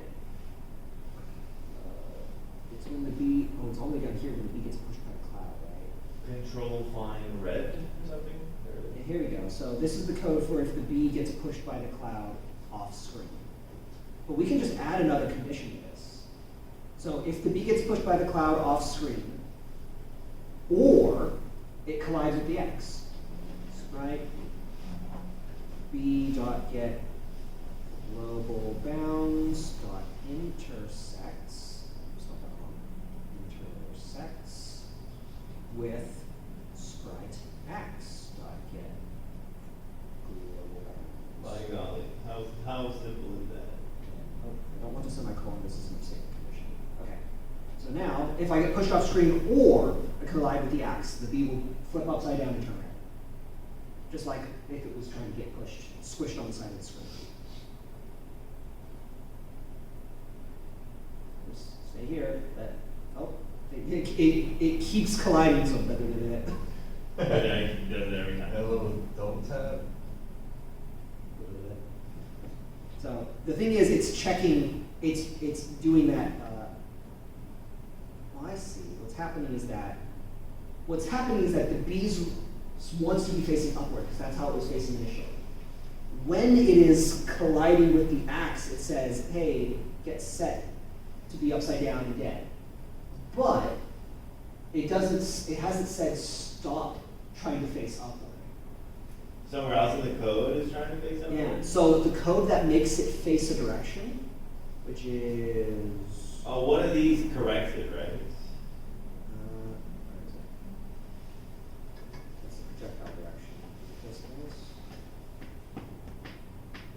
it's when the B, oh, it's only down here when the B gets pushed by the cloud, right? Control find red or something? And here we go. So this is the code for if the B gets pushed by the cloud off screen. But we can just add another condition to this. So if the B gets pushed by the cloud off screen, or it collides with the X, right? B dot get global bounds dot intersects. Spelled that wrong. Intersects with sprite X dot get global bounds. By golly, how simple is that? Oh, I don't want to semicolon, this is a mistake condition. Okay. So now, if I get pushed off screen or I collide with the axe, the B will flip upside down and turn around. Just like if it was trying to get pushed, squished on the side of the screen. Just stay here. It keeps colliding, so better than it. Yeah, he does it every That time. little double tap. So the thing is, it's checking, it's doing that. Well, I see. What's happening is that the bees wants to be facing upward because that's how it was facing initially. When it is colliding with the axe, it says, "Hey, get set to be upside down and dead." But it doesn't. It hasn't said stop trying to face upward. somewhere else in the code is trying to face something? Yeah, so the code that makes it face a direction, which is. Oh, one of these corrects it, right? Where is it? That's the projectile direction. This is,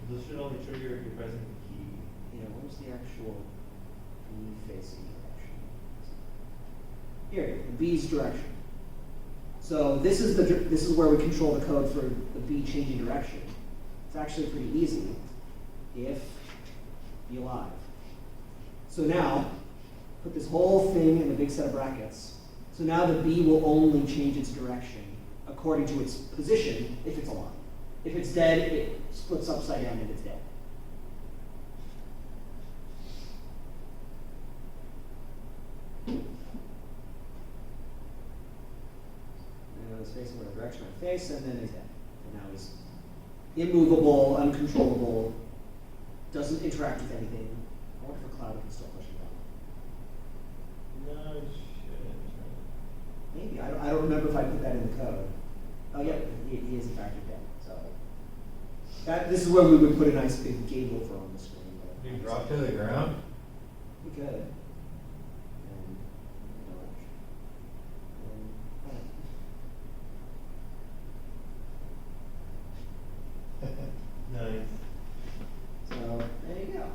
This should only trigger if you're pressing the key. where's the actual B facing direction? Here, the B's direction. So this is where we control the code for the B changing direction. It's actually pretty easy if be alive. So now, put this whole thing in a big set of brackets. So now the B will only change its direction according to its position if it's alive. If it's dead, it splits upside down and it's dead. And it's facing whatever direction I face, and then he's dead. And now he's immovable, uncontrollable, doesn't interact with anything. I wonder if a cloud can still push him down. No, it shouldn't. Maybe. I don't remember if I put that in the code. Oh, yeah, he is in fact dead. So this is where we would put a nice big game over on the screen. But You drop to the ground? we could. And, Nice. so there you go.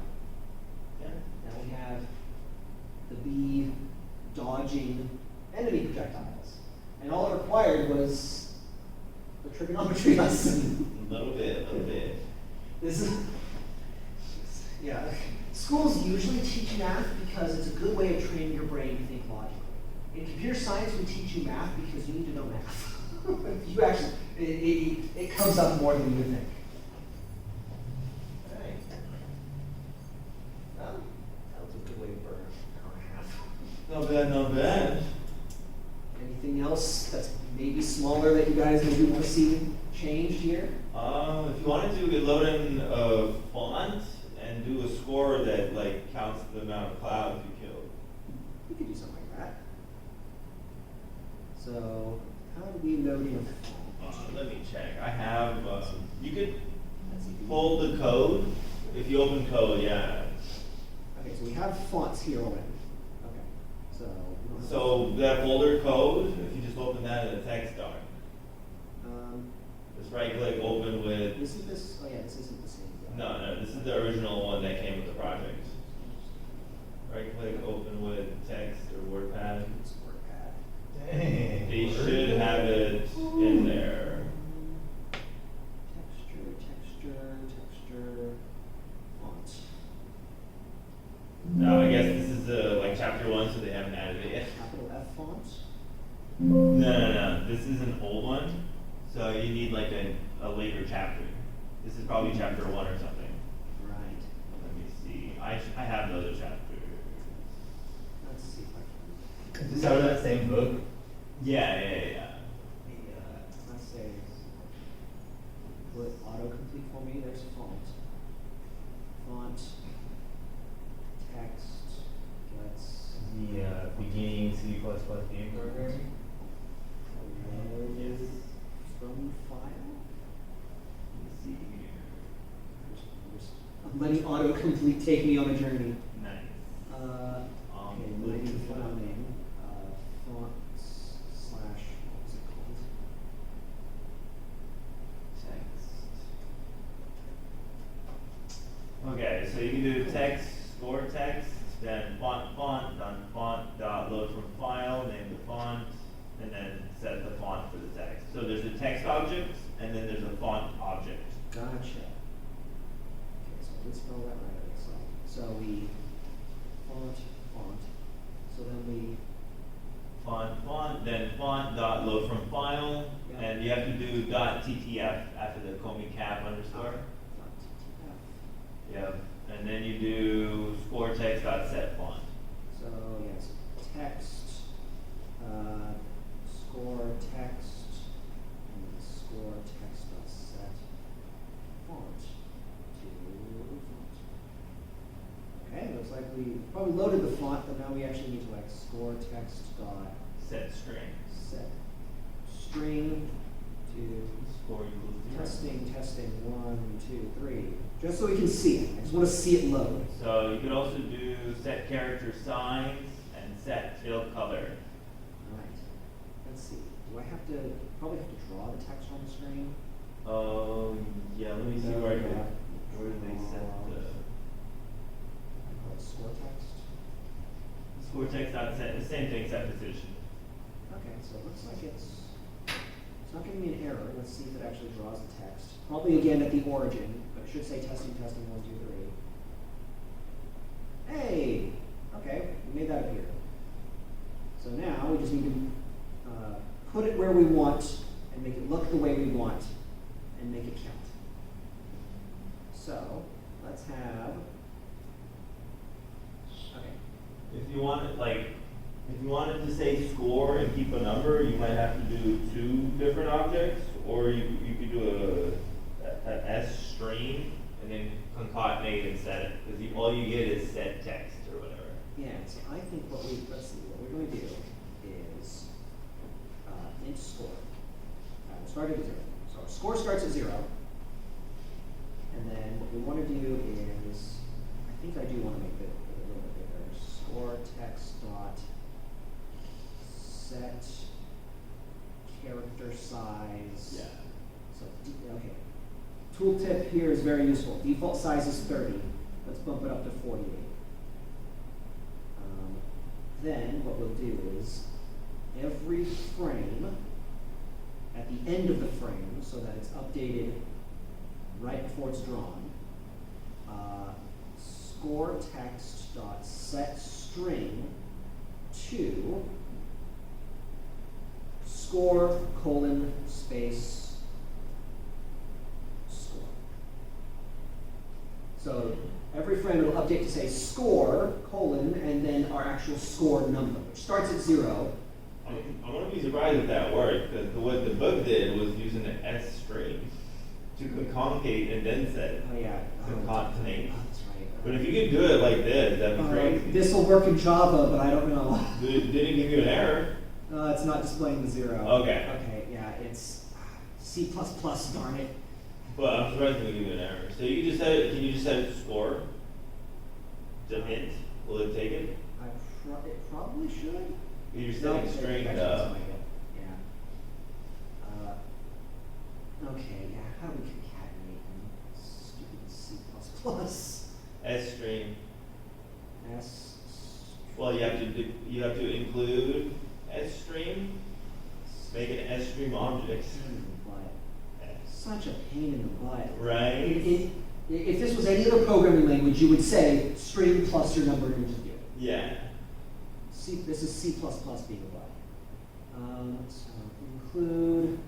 Yeah. Now we have the bee dodging enemy projectiles. And all it required was the trigonometry lesson. A little bit. This is, yeah. Schools usually teach math because it's a good way of training your brain to think logically. In computer science, we teach you math because you need to know math. You actually, it comes up more than you think. All right. Well, that was a good way to burn an hour and a half. Not bad. Anything else that's maybe smaller that you guys maybe want to see changed here? If you wanted to, we could load in a font and do a score that like counts the amount of clouds you killed. We could do something like that. So, how do we load in a font? Let me check. I have. You could Let's see. pull the code if you open code. Yeah. Okay, so we have fonts here already. Okay, so. we don't have- So that folder code, if you just open that in a text doc, just right click open with. Isn't this, oh yeah, this isn't the same. No, this is the original one that came with the project. Right click open with text or WordPad. It's WordPad. Dang. They should have it in there. Texture, font. No, I guess this is like chapter 1, so they haven't added it yet. Capital F font. No. This is an old one, so you need like a later chapter. This is probably chapter 1 or something. Right. Let me see. I have the other chapters. Let's see if I can. Is this out of that same book? Yeah. Let's say, put autocomplete for me, there's font. Font, text, let's, The beginning C++ game programming? Yes. from file. Let me see here. Letting autocomplete take me on a journey. Nice. Okay, mighty file name, font slash, what was it called? Text. Okay, so you can do text, score text, then font, done font dot load from file, name the font, and then set the font for the text. So there's a text object, and then there's a font object. Gotcha. Okay, so I did spell that right, I guess so. So we, font, so then we, Font, then font dot load from file, Yeah. and you have to do dot ttf after the Comey cap underscore. font, TTF. Yep, and then you do score text dot set font. So, yes, text, score text, and then score text dot set font to font. Okay, looks like we probably loaded the font, but now we actually need to like score text dot Set string. set string to score equals 0. Testing, 1, 2, 3, just so we can see it. I just want to see it load. So you could also do set character size and set field color. Alright, let's see. Do I have to, probably have to draw the text on the screen? Oh, yeah, let me see No, where yeah. where do they set the I call it score text. score text dot set, the same thing, set position. Okay, so it looks like it's not giving me an error. Let's see if it actually draws the text. Probably again at the origin, but it should say testing, 1, 2, 3. Hey, okay, we made that appear. So now we just need to put it where we want and make it look the way we want and make it count. So let's have, okay, If you want it, like, if you wanted to say score and keep a number, you might have to do 2 different objects, or you could do a S string and then concatenate and set it, because all you get is set text or whatever. yeah, so I think let's see, what we're going to do is int score. We'll start at 0. So our score starts at 0. And then what we want to do is, I think I do want to make it a little bit bigger. Score text dot set character size. Yeah. So, okay. Tooltip here is very useful. Default size is 30. Let's bump it up to 48. Then what we'll do is every frame, at the end of the frame, so that it's updated right before it's drawn, score text dot set string to score colon space score. So every frame it'll update to say score colon and then our actual score number, which starts at 0. I wouldn't be surprised if that worked, because what the book did was using an S string to concatenate and then set it. Oh yeah. Concatenate. That's right. But if you could do it like this, that'd be crazy. This will work in Java, but I don't know. Did it give you an error? It's not displaying the 0. Okay. Okay, yeah, it's C++, darn it. But I'm surprised it would give you an error. So you just set it, can you just set it to score? To hint? Will it take it? It probably should. You're No, setting it string actually doesn't up. like it. Yeah. Okay, yeah, how do we concatenate them? Stupid C++. S string. S. Well, you have to include S string. Make an S stream object. Pain in the butt. Such a pain in the butt. Right? If this was any other programming language, you would say string plus your number interview. Yeah. This is C++ being a bug. So include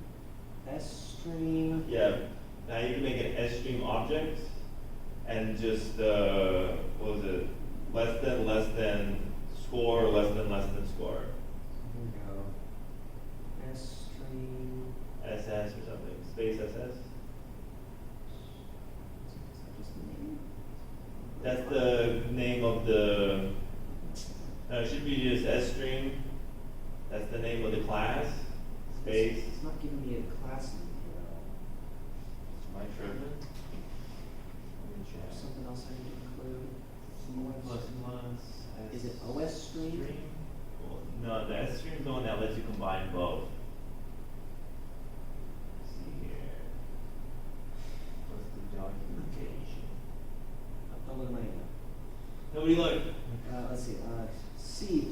S string. Yeah. Now you can make an S stream object and just what was it? Less than score, less than score. Here we go. S string. SS or something. Space SS. Is that just the name? That's the name of the. No, it should be just S string. That's the name of the class. Space. It's not giving me a class name here though. Am I tripping? Is there something else I need to include? Plus Is it OS string? Well, no, the S string is the one that lets you combine both. Let's see here. What's the documentation? Don't look at my email. Nobody look. Let's see. C++.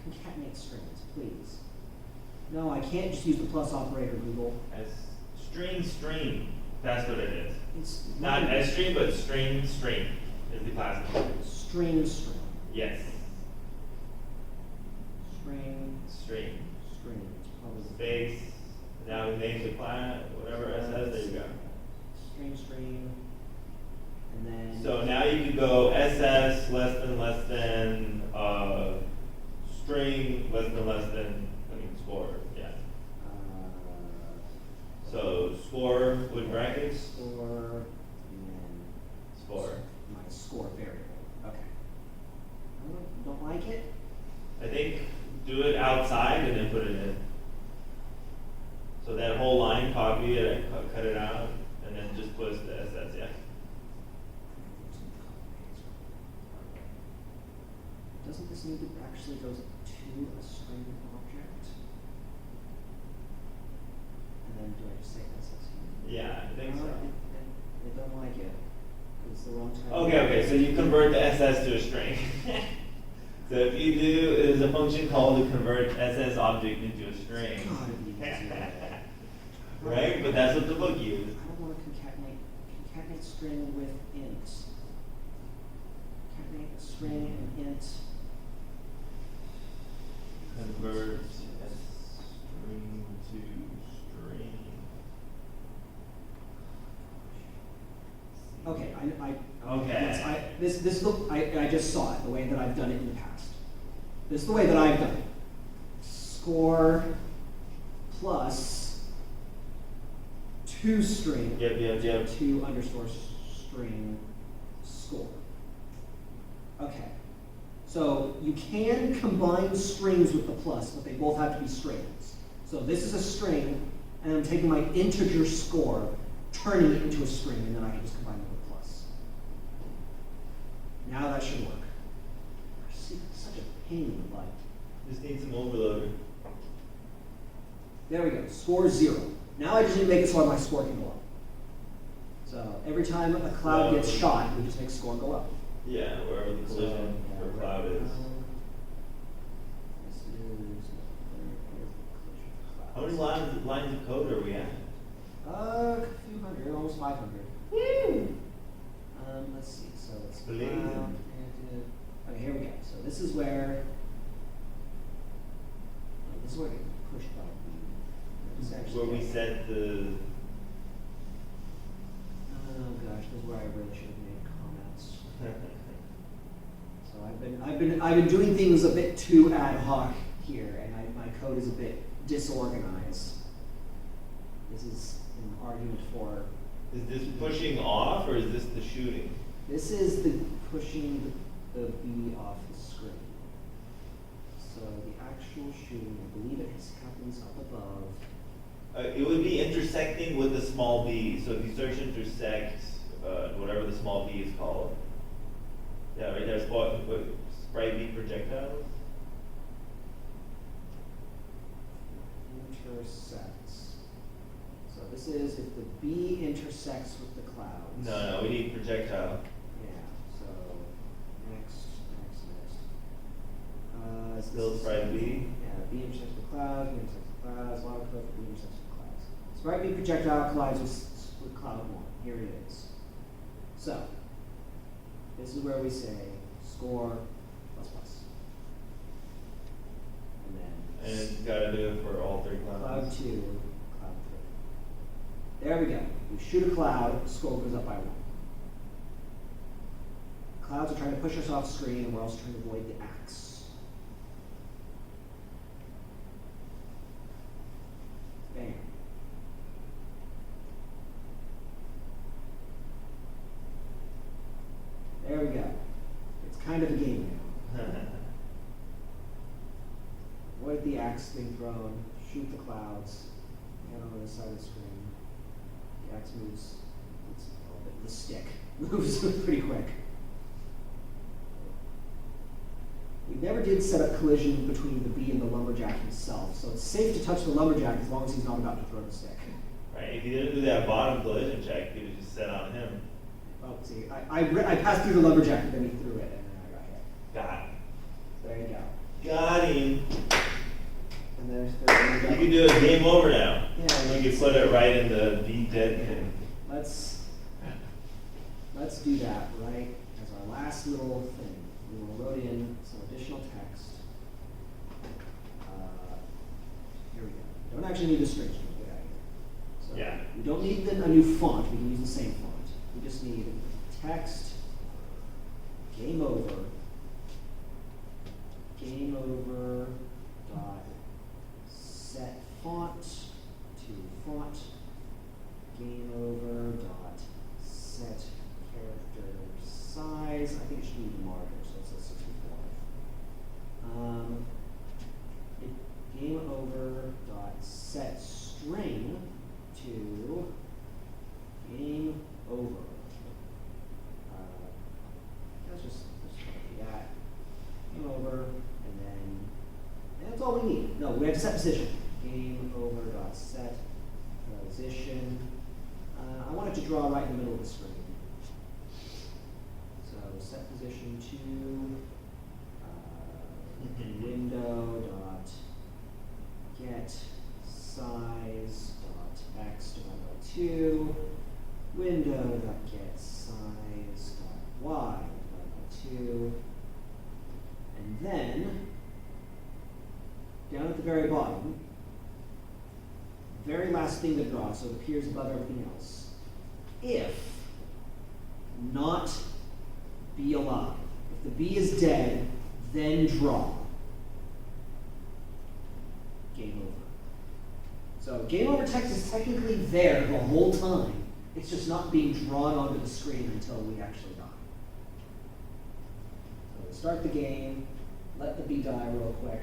Concatenate strings, please. No, I can't just use the plus operator, Google. S string. That's what it is. It's Not S string, but string is the class name. string. Yes. String. It's probably Space. Now we name the class, whatever S says, there you go. String. And then. So now you can go SS less than string score, yeah. So score with brackets, Score, and then. score. My score variable, okay. Don't like it? I think do it outside and then put it in. So that whole doesn't this need to actually go to a string object? And then do I just say SS here? Yeah, I think so. I don't like it, 'cause it's the wrong type. Okay, so you convert the SS to a string. So if you do, there's a function called to convert SS object into a string. Gotta be easier. Right, but that's what the book used. I don't wanna concatenate string with int. Concatenate a string and int. Convert string to string. Okay, Okay. yes, I just saw it, the way that I've done it in the past. This is the way that I've done it. Score plus toString. Yep. To underscore string score. Okay. So you can combine strings with the plus, but they both have to be strings. So this is a string, and I'm taking my integer score, turning it into a string, and then I can just combine it with plus. Now that should work. See, it's such a pain in the butt. Just need some overloader. There we go. Score 0. Now I just need to make it so my score can go up. So every time a cloud gets shot, we just make score go up. Yeah, wherever the collision or cloud is. This is collision cloud. How many lines of code are we at? A few hundred, almost 500. Woo! Let's see. So it's Blazing. okay, here we go. So this is where I get pushed by this actually. Where we set the. Oh gosh, this is where I really should have made comments. So I've been doing things a bit too ad hoc here, and my code is a bit disorganized. This is an argument for. Is this pushing off or is this the shooting? This is the pushing the B off the screen. So the actual shooting, I believe it happens up above. It would be intersecting with the small b. So if you search intersect, whatever the small b is called. Yeah, right there, sprite b projectiles. Intersects. So this is if the B intersects with the clouds. No, we need projectile. Yeah, so next. Still sprite b. Yeah, B intersects with clouds, B intersects with clouds, a lot of code for B intersects with clouds. Sprite B projectile collides with cloud 1. Here it is. So, this is where we say score plus plus. And then And it's got to do it for all three cloud clouds. 2, cloud 3. There we go. We shoot a cloud, score goes up by 1. Clouds are trying to push us off screen, and we're also trying to avoid the axe. Bam. There we go. It's kind of a game now. Avoid the axe being thrown, shoot the clouds, get over the side of the screen. The axe moves, the stick moves pretty quick. We never did set up collision between the bee and the lumberjack himself, so it's safe to touch the lumberjack as long as he's not about to throw the stick. Right, if you didn't do that bottom collision check, you would just set on him. Oh, see, I passed through the lumberjack and then he threw it, and then I got hit. Got him. There you go. Got him. And there's You can do a game over now. Yeah, You can put it right in the be dead pin. Let's do that, right? As our last little thing. We will load in some additional text. Here we go. We don't actually need the string string. Get out of here. So Yeah. we don't need a new font. We can use the same font. We just need text, game over, dot set font to font, game over dot set character size. I think it should be even larger, so it says 64. Game over dot set string to game over. Let's just copy that. Game over to set position. Game over dot set position. I want it to draw right in the middle of the screen. So set position to window dot get size dot x divided by 2. Window dot get size dot y divided by 2. And then down at the very bottom, very last thing to draw, so it appears above everything else. If not B alive, if the B is dead, then draw. Game over. So game over text is technically there the whole time. It's just not being drawn onto the screen until we actually die. So we'll start the game, let the B die real quick.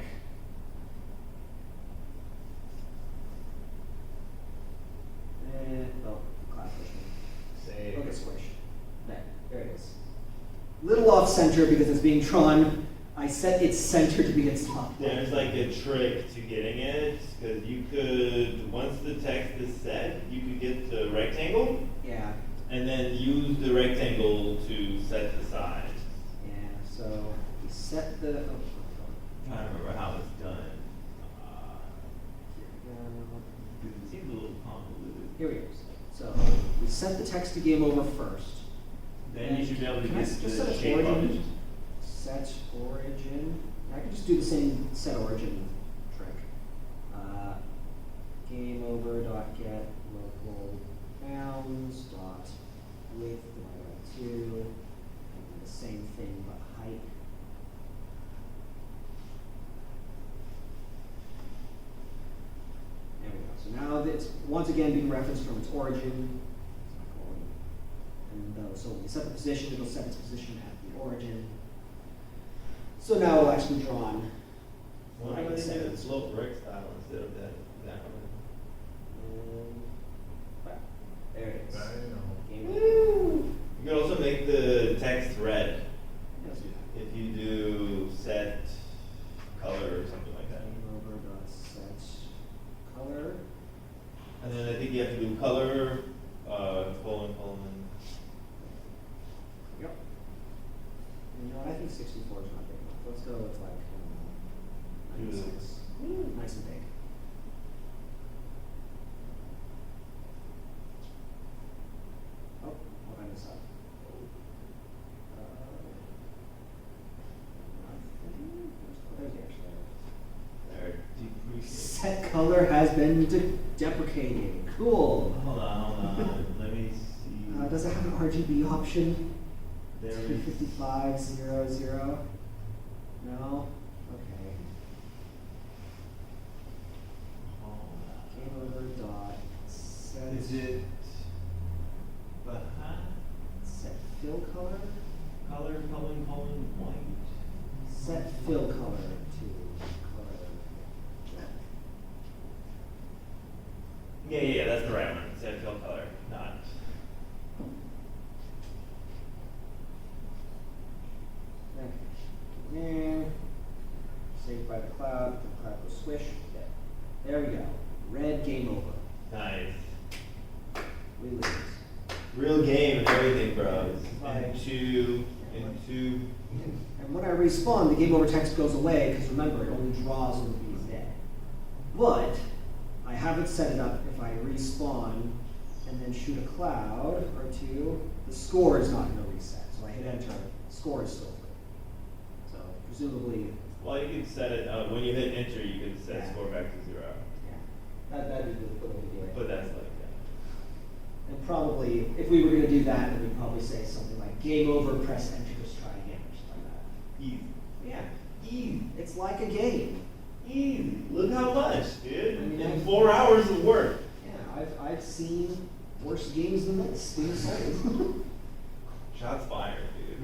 And, oh, class pushed me. Save. Look at squish. There it is. Little off center because it's being drawn. I set its center to be its top. There's like a trick to getting it, because you could, once the text is set, you could get the rectangle, Yeah, and then use the rectangle to set the size. yeah, so we set the, I'm trying to remember how it's done. here we go. Because it seems a little convoluted. Here we go. So we set the text to game over first. Then you should be able to Can I get just the set its shape of origin? it. Set origin. I can just do the same set origin trick. Game over dot get local bounds dot width divided by 2. And the same thing but height. There we go. So now it's once again being referenced from its origin. And so when we set the position, it'll set its position at the origin. So now it'll actually draw on. Why right do they do center. the slope brick style instead of that one? Well, there it is. I know. Game over. You can also make the text red Let's do that. if you do set color or something like that. Game over dot set color. And then I think you have to do color, colon. Yep. You know what? I think 64 is not big enough. Let's go with like 96. Nice and big. Oh, what did I miss up? Nothing. There's the actually. There, decrease. Set color has been deprecated. Cool. Hold on. Let me see. Does it have an RGB option? There is. 35500. No? Okay. Game over dot set. Is it behind Set fill color? color, colon, white? Set fill color to color. Yeah, that's the right one. Set fill color, not. Okay. Saved by the cloud will swish. Yeah. There we go. Red game over. Nice. We lose. Real game and everything, bro. Right. Into. And when I respawn, the game over text goes away because remember, it only draws when the bee is dead. But I haven't set it up if I respawn and then shoot a cloud or two, the score is not going to reset. So I hit enter, score is still free. So presumably, Well, you can set it, when you hit enter, you can set Yeah. score back to 0. yeah, that'd be the cool way to do it. But that's like, And probably, if we were going to do that, then we'd probably say something like game over, press enter, just try again, or something like that. easy. Yeah, Easy. it's like a game. Easy. Look how much, dude. I mean, In I- 4 hours of work. Yeah, I've seen worse games than this being sold. Shots fired, dude.